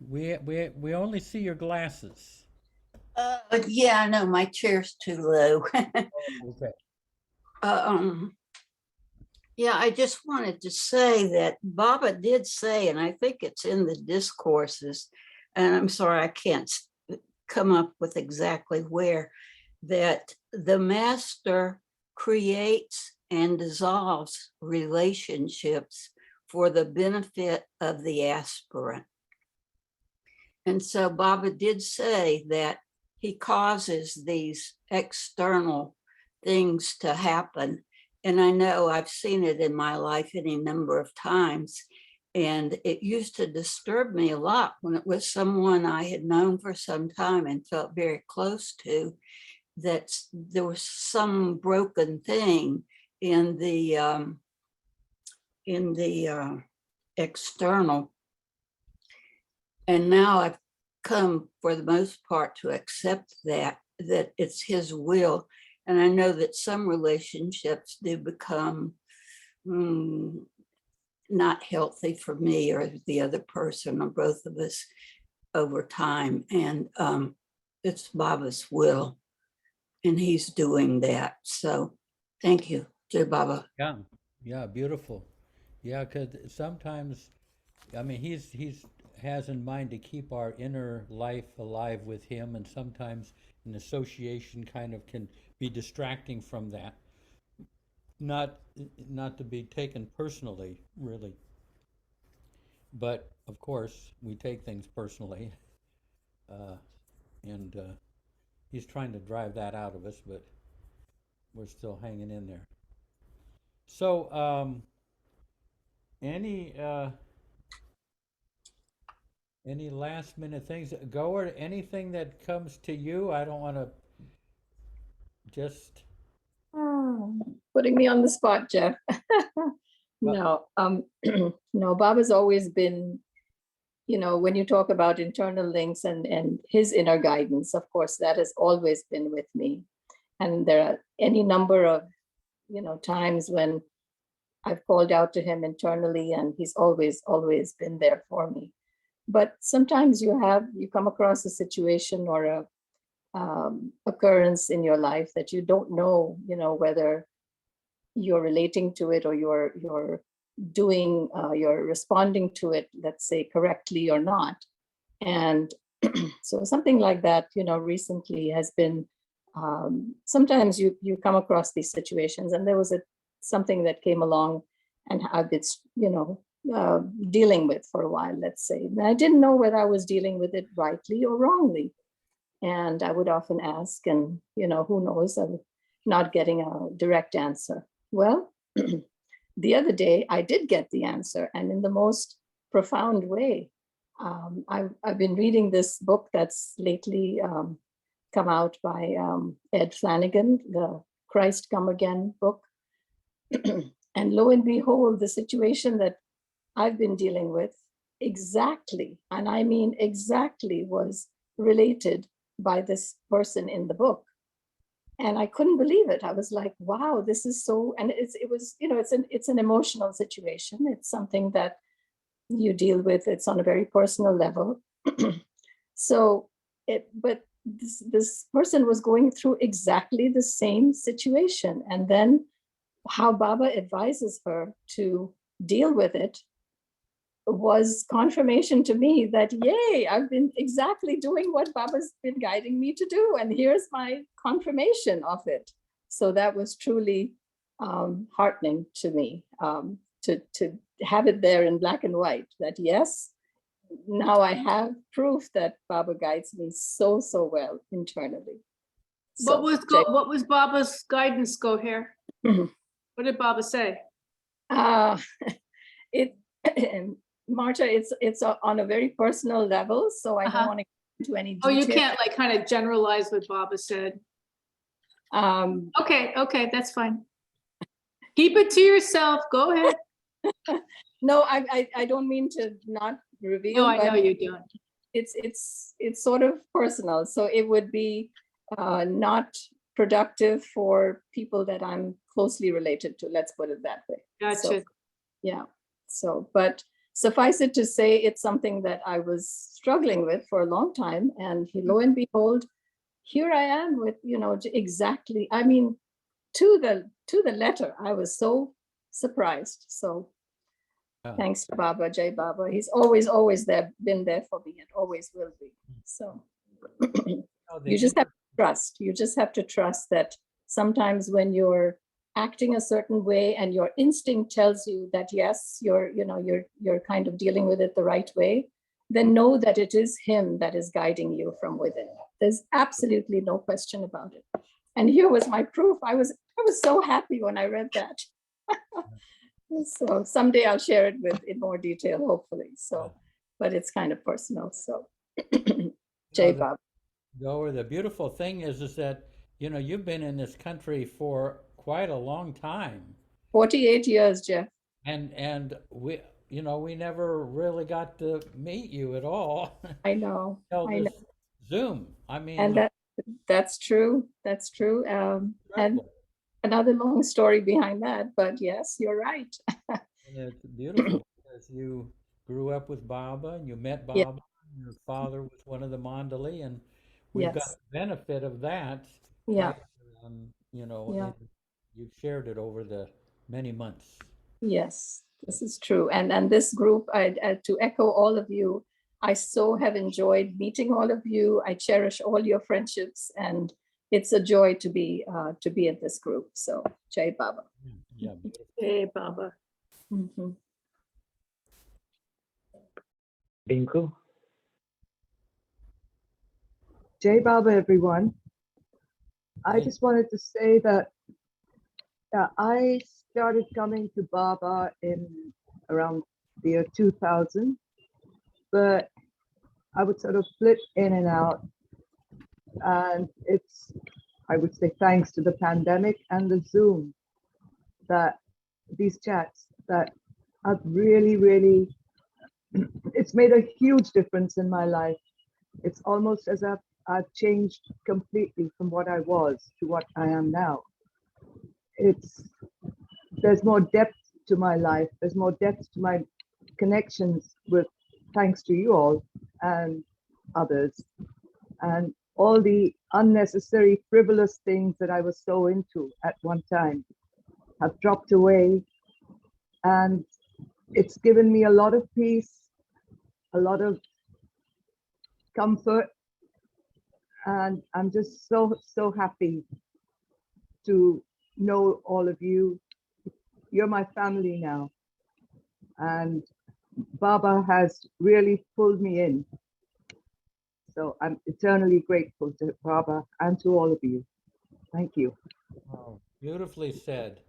we only see your glasses. Yeah, I know my chair's too low. Okay. Yeah, I just wanted to say that Baba did say, and I think it's in the discourses, and I'm sorry, I can't come up with exactly where, that the master creates and dissolves relationships for the benefit of the aspirant. And so Baba did say that he causes these external things to happen. And I know I've seen it in my life any number of times. And it used to disturb me a lot when it was someone I had known for some time and felt very close to, that there was some broken thing in the external. And now I've come, for the most part, to accept that it's his will. And I know that some relationships do become not healthy for me or the other person or both of us over time. And it's Baba's will, and he's doing that. So thank you, Jai Baba. Yeah, beautiful. Yeah, because sometimes, I mean, he's has in mind to keep our inner life alive with him, and sometimes an association kind of can be distracting from that. Not to be taken personally, really. But of course, we take things personally, and he's trying to drive that out of us, but we're still hanging in there. So, any last minute things? Goer, anything that comes to you? I don't want to just putting me on the spot, Jeff. No, no, Baba's always been, when you talk about internal links and his inner guidance, of course, that has always been with me. And there are any number of, times when I've called out to him internally, and he's always been there for me. But sometimes you come across a situation or a occurrence in your life that you don't know, whether you're relating to it or you're doing, you're responding to it, let's say, correctly or not. And so something like that, recently has been, sometimes you come across these situations, and there was something that came along and I've been, dealing with for a while, let's say. And I didn't know whether I was dealing with it rightly or wrongly. And I would often ask, and, who knows, I'm not getting a direct answer. Well, the other day I did get the answer, and in the most profound way. I've been reading this book that's lately come out by Ed Flanagan, the Christ Come Again book. And lo and behold, the situation that I've been dealing with exactly, and I mean exactly, was related by this person in the book. And I couldn't believe it. I was like, wow, this is so, and it's an emotional situation. It's something that you deal with. It's on a very personal level. But this person was going through exactly the same situation. And then how Baba advises her to deal with it was confirmation to me that, yay, I've been exactly doing what Baba's been guiding me to do. And here's my confirmation of it. So that was truly heartening to me, to have it there in black and white, that yes, now I have proof that Baba guides me so well internally. So, what was Baba's guidance go here? What did Baba say? It, Marta, it's on a very personal level, so I don't want to get into any Oh, detail. you can't like kind of generalize what Baba said. Okay, that's fine. Keep it to yourself. Go ahead. No, I don't mean to not reveal. No, I know but you don't. It's sort of personal, so it would be not productive for people that I'm closely related to. Let's put it that way. Gotcha. So, yeah. So, but suffice it to say, it's something that I was struggling with for a long time, and lo and behold, here I am with, exactly. I mean, to the letter. I was so surprised. So thanks to Baba, Jai Baba. He's always there, been there for me, and always will be. So you just have to trust. You just have to trust that sometimes when you're acting a certain way and your instinct tells you that yes, you're kind of dealing with it the right way, then know that it is him that is guiding you from within. There's absolutely no question about it. And here was my proof. I was so happy when I read that. So someday I'll share it in more detail, hopefully. So, but it's kind of personal. So, Jai Baba. The beautiful thing is that you've been in this country for quite a long time. 48 years, Jeff. And we never really got to meet you at all. I know. I know. Zoom. I mean, and that's true. That's true. And another long story behind that, but yes, you're right. And it's beautiful because you grew up with Baba and you met Baba. Yeah. And your father was one of the Mandali, and we've got the benefit of that. Yeah. You've shared it over the many months. Yes, this is true. And this group, to echo all of you, I so have enjoyed meeting all of you. I cherish all your friendships, and it's a joy to be in this group. So, Jai Baba. Yeah. Jai Baba. Dinku. Jai Baba, everyone. I just wanted to say that I started coming to Baba in around the year 2000, but I would sort of flip in and out. And it's, I would say, thanks to the pandemic and the Zoom, that these chats that have really, it's made a huge difference in my life. It's almost as if I've changed completely from what I was to what I am now. There's more depth to my life. There's more depth to my connections with, thanks to you all and others. And all the unnecessary, frivolous things that I was so into at one time have dropped away. And it's given me a lot of peace, a lot of comfort. And I'm just so happy to know all of you. You're my family now. And Baba has really pulled me in. So I'm eternally grateful to Baba and to all of you. Thank you. Oh, beautifully said.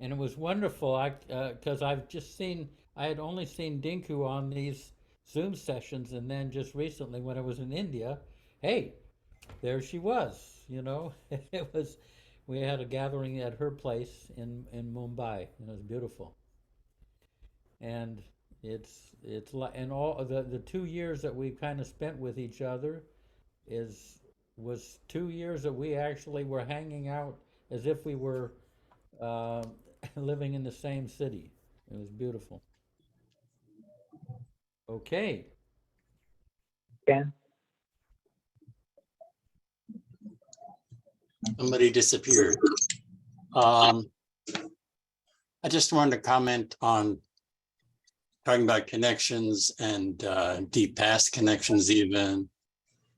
And it was wonderful because I had only seen Dinku on these Zoom sessions, and then just recently when I was in India, hey, there she was, we had a gathering at her place in Mumbai, and it was beautiful. And it's like, and all the 2 years that we kind of spent with each other was 2 years that we actually were hanging out as if we were living in the same city. It was beautiful. Okay. Ken. Somebody disappeared. I just wanted to comment on talking about connections and deep past connections even,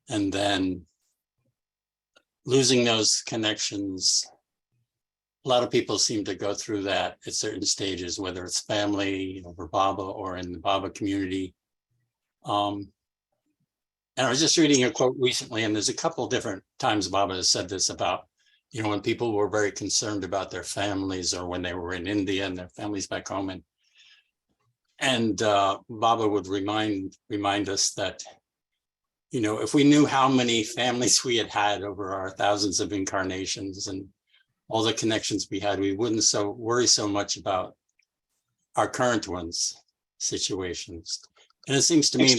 and then losing those connections. A lot of people seem to go through that at certain stages, whether it's family, for Baba, or in the Baba community. And And I was just reading a quote recently, and there's a couple of different times Baba has said this about, you know, when people were very concerned about their families, or when they were in India and their families back home. And Baba would remind us that, you know, if we knew how many families we had over our thousands of incarnations and all the connections we had, we wouldn't worry so much about our current ones, situations. And it seems to me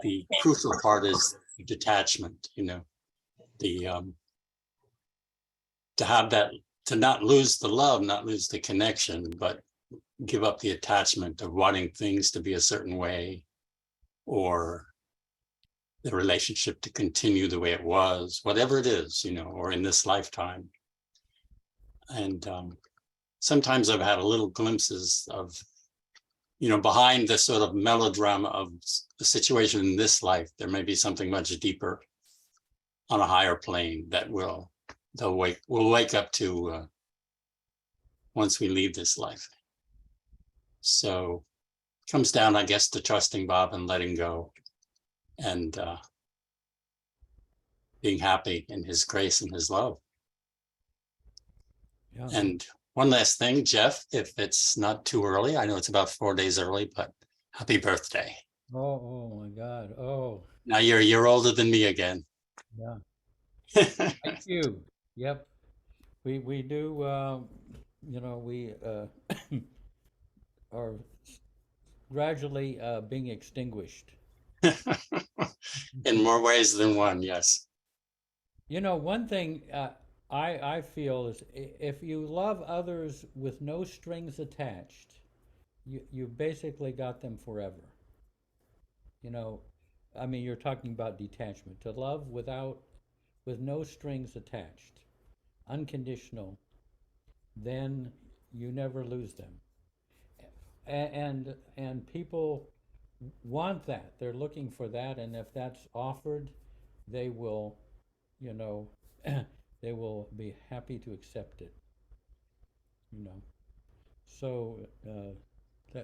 the crucial part is detachment, you know, to have that, to not lose the love, not lose the connection, but give up the attachment of wanting things to be a certain way, or the relationship to continue the way it was, whatever it is, you know, or in this lifetime. And sometimes I've had a little glimpses of, you know, behind the sort of melodrama of the situation in this life, there may be something much deeper on a higher plane that we'll wake up to once we leave this life. So it comes down, I guess, to trusting Bob and letting go, and being happy in his grace and his love. Yeah. And one last thing, Jeff, if it's not too early, I know it's about 4 days early, but happy birthday. Oh my God. Oh. Now you're a year older than me again. Yeah. Thank you. Yep. We do, you know, we are gradually being extinguished. In more ways than one, yes. You know, one thing I feel is, if you love others with no strings attached, you basically got them forever. You know, I mean, you're talking about detachment. To love with no strings attached, unconditional, then you never lose them. And people want that. They're looking for that, and if that's offered, they will, you know, they will be happy to accept it. You know, so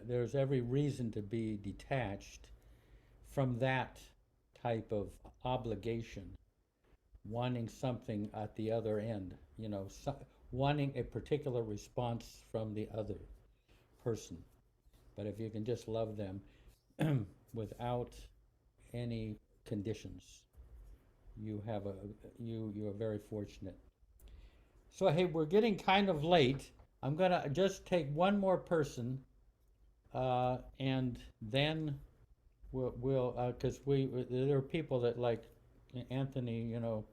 there's every reason to be detached from that type of obligation, wanting something at the other end, you know, wanting a particular response from the other person. But if you can just love them without any conditions, you are very fortunate. So hey, we're getting kind of late. I'm gonna just take one more person, and then we'll because there are people that, like Anthony, you know,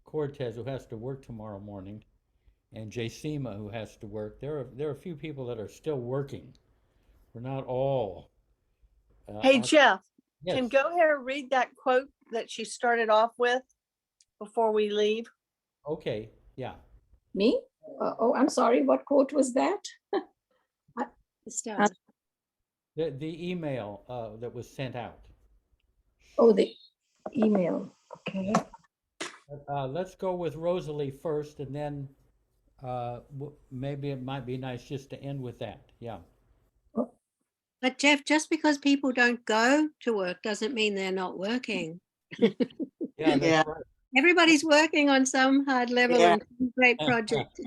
Cortez, who has to work tomorrow morning, and Jacima, who has to work. There are a few people that are still working. We're not all. Hey, Jeff, yes. can go ahead and read that quote that she started off with before we leave? Okay, yeah. Me? Oh, I'm sorry. What quote was that? The email that was sent out. Oh, the email. Okay. Let's go with Rosalie first, and then maybe it might be nice just to end with that. Yeah. But Jeff, just because people don't go to work doesn't mean they're not working. Yeah, that's right. Everybody's working on some hard level on some great project.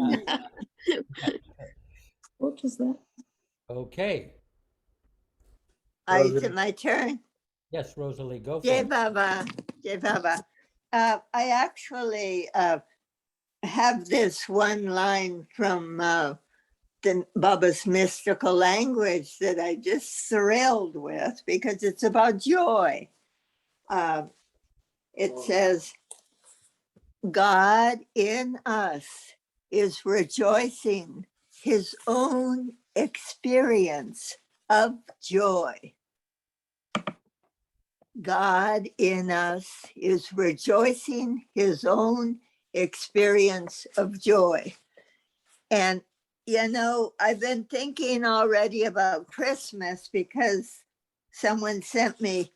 What was that? Okay. Is it my turn? Yes, Rosalie, go for Jai it. Baba, Jai Baba. I actually have this one line from the Baba's mystical language that I just thrilled with, because it's about joy. It says, God in us is rejoicing his own experience of joy. God in us is rejoicing his own experience of joy. And, you know, I've been thinking already about Christmas, because someone sent me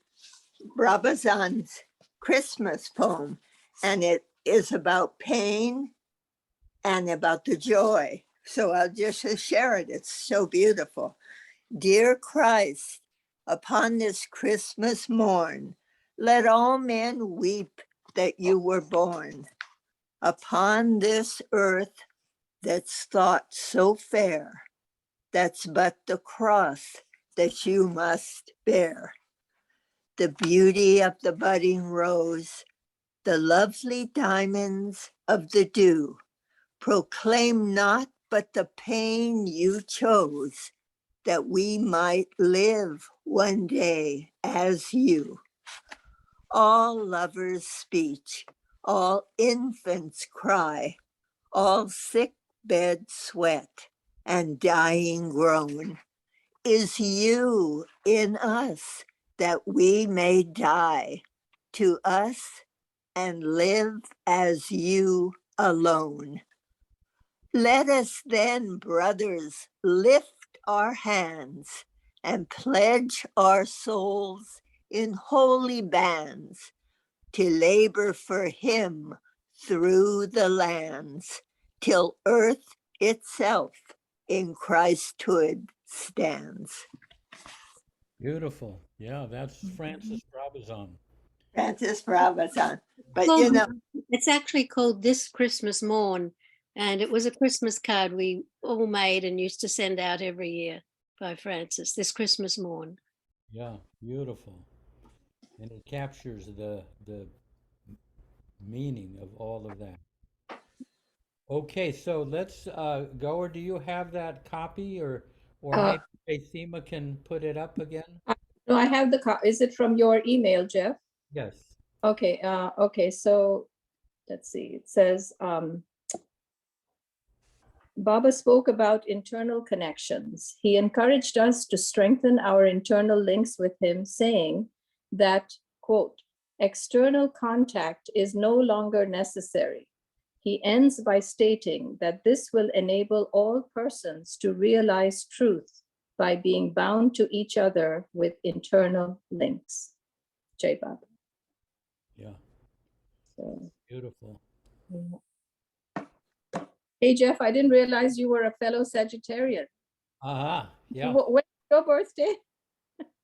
Brabazon's Christmas poem, and it is about pain and about the joy. So I'll just share it. It's so beautiful. Dear Christ, upon this Christmas morn, Let all men weep that you were born upon this earth that's thought so fair. That's but the cross that you must bear. The beauty of the budding rose, the lovely diamonds of the dew, proclaim not but the pain you chose, that we might live one day as you. All lovers' speech, all infants' cry, all sick bed sweat and dying groan, is you in us that we may die to us and live as you alone. Let us then, brothers, lift our hands and pledge our souls in holy bands to labor for him through the lands till earth itself in Christhood stands. Beautiful. Yeah, that's Francis Brabazon. Francis Brabazon. But Well, you know, it's actually called This Christmas Morn, and it was a Christmas card we all made and used to send out every year by Francis, This Christmas Morn. Yeah, beautiful. And it captures the meaning of all of that. Okay, so let's go, or do you have that copy, or Uh, maybe Fatima can put it up again? No, I have is it from your email, Jeff? Yes. Okay, okay, so let's see. It says, Baba spoke about internal connections. He encouraged us to strengthen our internal links with him, saying that, quote, external contact is no longer necessary. He ends by stating that this will enable all persons to realize truth by being bound to each other with internal links. Jai Baba. Yeah. So, Beautiful. yeah. Hey, Jeff, I didn't realize you were a fellow Sagittarian. Yeah. When's your birthday?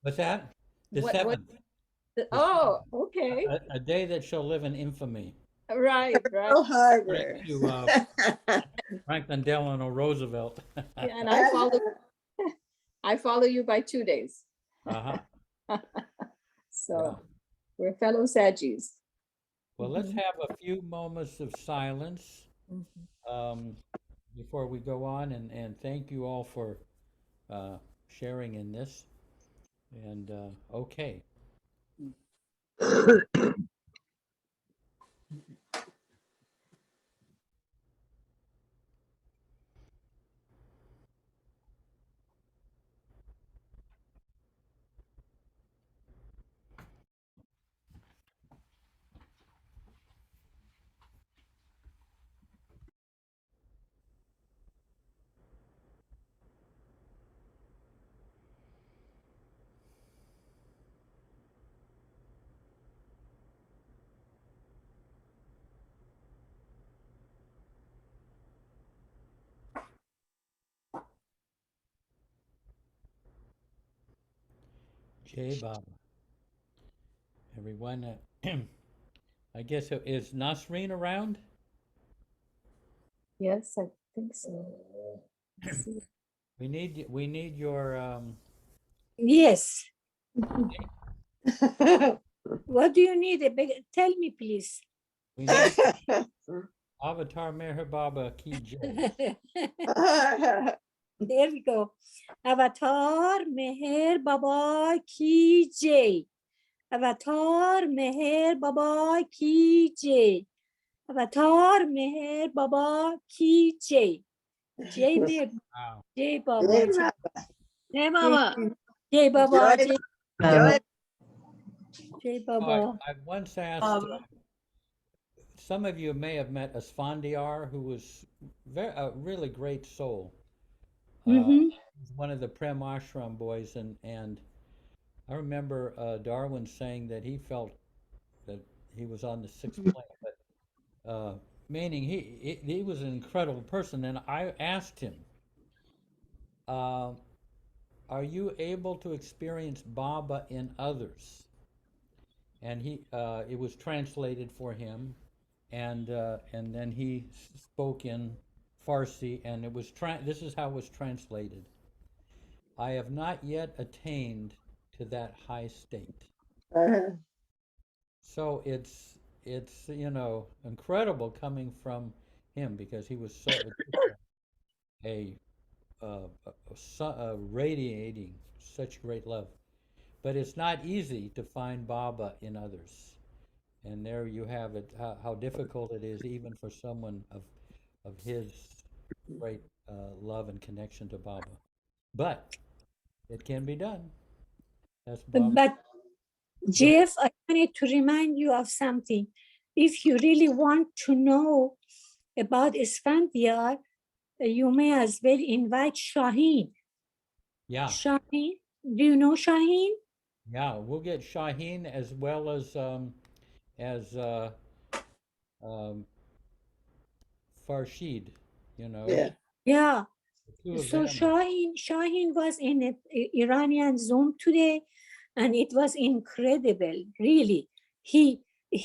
What's that? The What- 7th. Oh, okay. A day that shall live in infamy. Right, right. Pearl Harbor. To Franklin Delano Roosevelt. Yeah, and I follow you by 2 days. So we're fellow Saggies. Well, let's have a few moments of silence before we go on, and thank you all for sharing in this. And okay. Jai Baba. Everyone, I guess, is Nasreen around? Yes, I think so. We need your Yes. What do you need? Tell me, please. we need Avatar Meher Baba Ki Jai. There we go. Avatar Meher Baba Ki Jai. Avatar Meher Baba Ki Jai. Avatar Meher Baba Ki Jai. Jai Meher. Jai Baba. Jai Baba. Jai Baba. Joy. Jai Oh, Baba. I once asked, some of you may have met Asfandiar, who was a really great soul. He's one of the Prem Ashram boys, and I remember Darwin saying that he felt that he was on the sixth plane, but meaning he was an incredible person. And I asked him, are you able to experience Baba in others? and it was translated for him, and then he spoke in Farsi, and this is how it was translated. I have not yet attained to that high state. So it's incredible coming from him, because he was so radiating such great love. But it's not easy to find Baba in others. And there you have it, how difficult it is even for someone of his great love and connection to Baba. But it can be done. That's Baba. But Jeff, I wanted to remind you of something. If you really want to know about Isfandiar, you may as well invite Shaheen. Yeah. Shaheen, do you know Shaheen? Yeah, we'll get Shaheen as well as Farshid, Yeah. Yeah. The two of So them. Shaheen was in an Iranian Zoom today, and it was incredible, really. He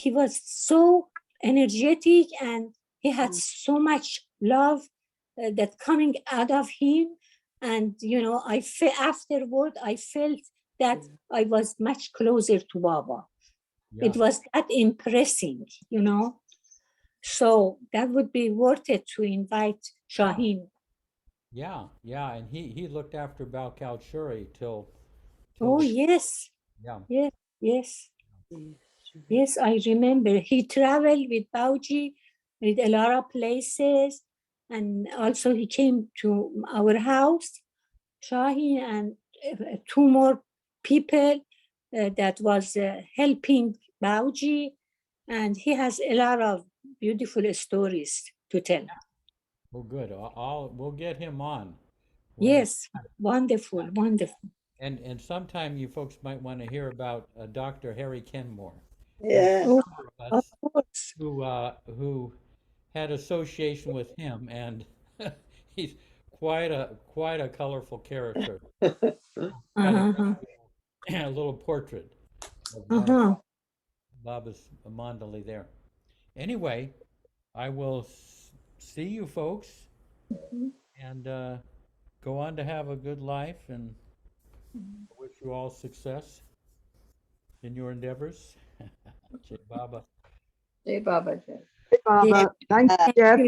was so energetic, and he had so much love that coming out of him. And afterward, I felt that I was much closer to Baba. Yeah. It was that impressing, So that would be worth it to invite Shaheen. Yeah, and he looked after Balkal Shuri till Oh, yes. Yeah. Yes. Yes, I remember. He traveled with Bauji with a lot of places. And also he came to our house, Shaheen, and two more people that was helping Bauji. And he has a lot of beautiful stories to tell. Well, good. We'll get him on. Yes, wonderful. And sometime you folks might want to hear about Dr. Harry Kenmore. Yeah. Of course. Who had association with him, and he's quite a colorful character. A little portrait of Baba's Mandali there. Anyway, I will see you folks and go on to have a good life, and wish you all success in your endeavors. Jai Baba. Jai Baba. Baba. Thanks, Jeff.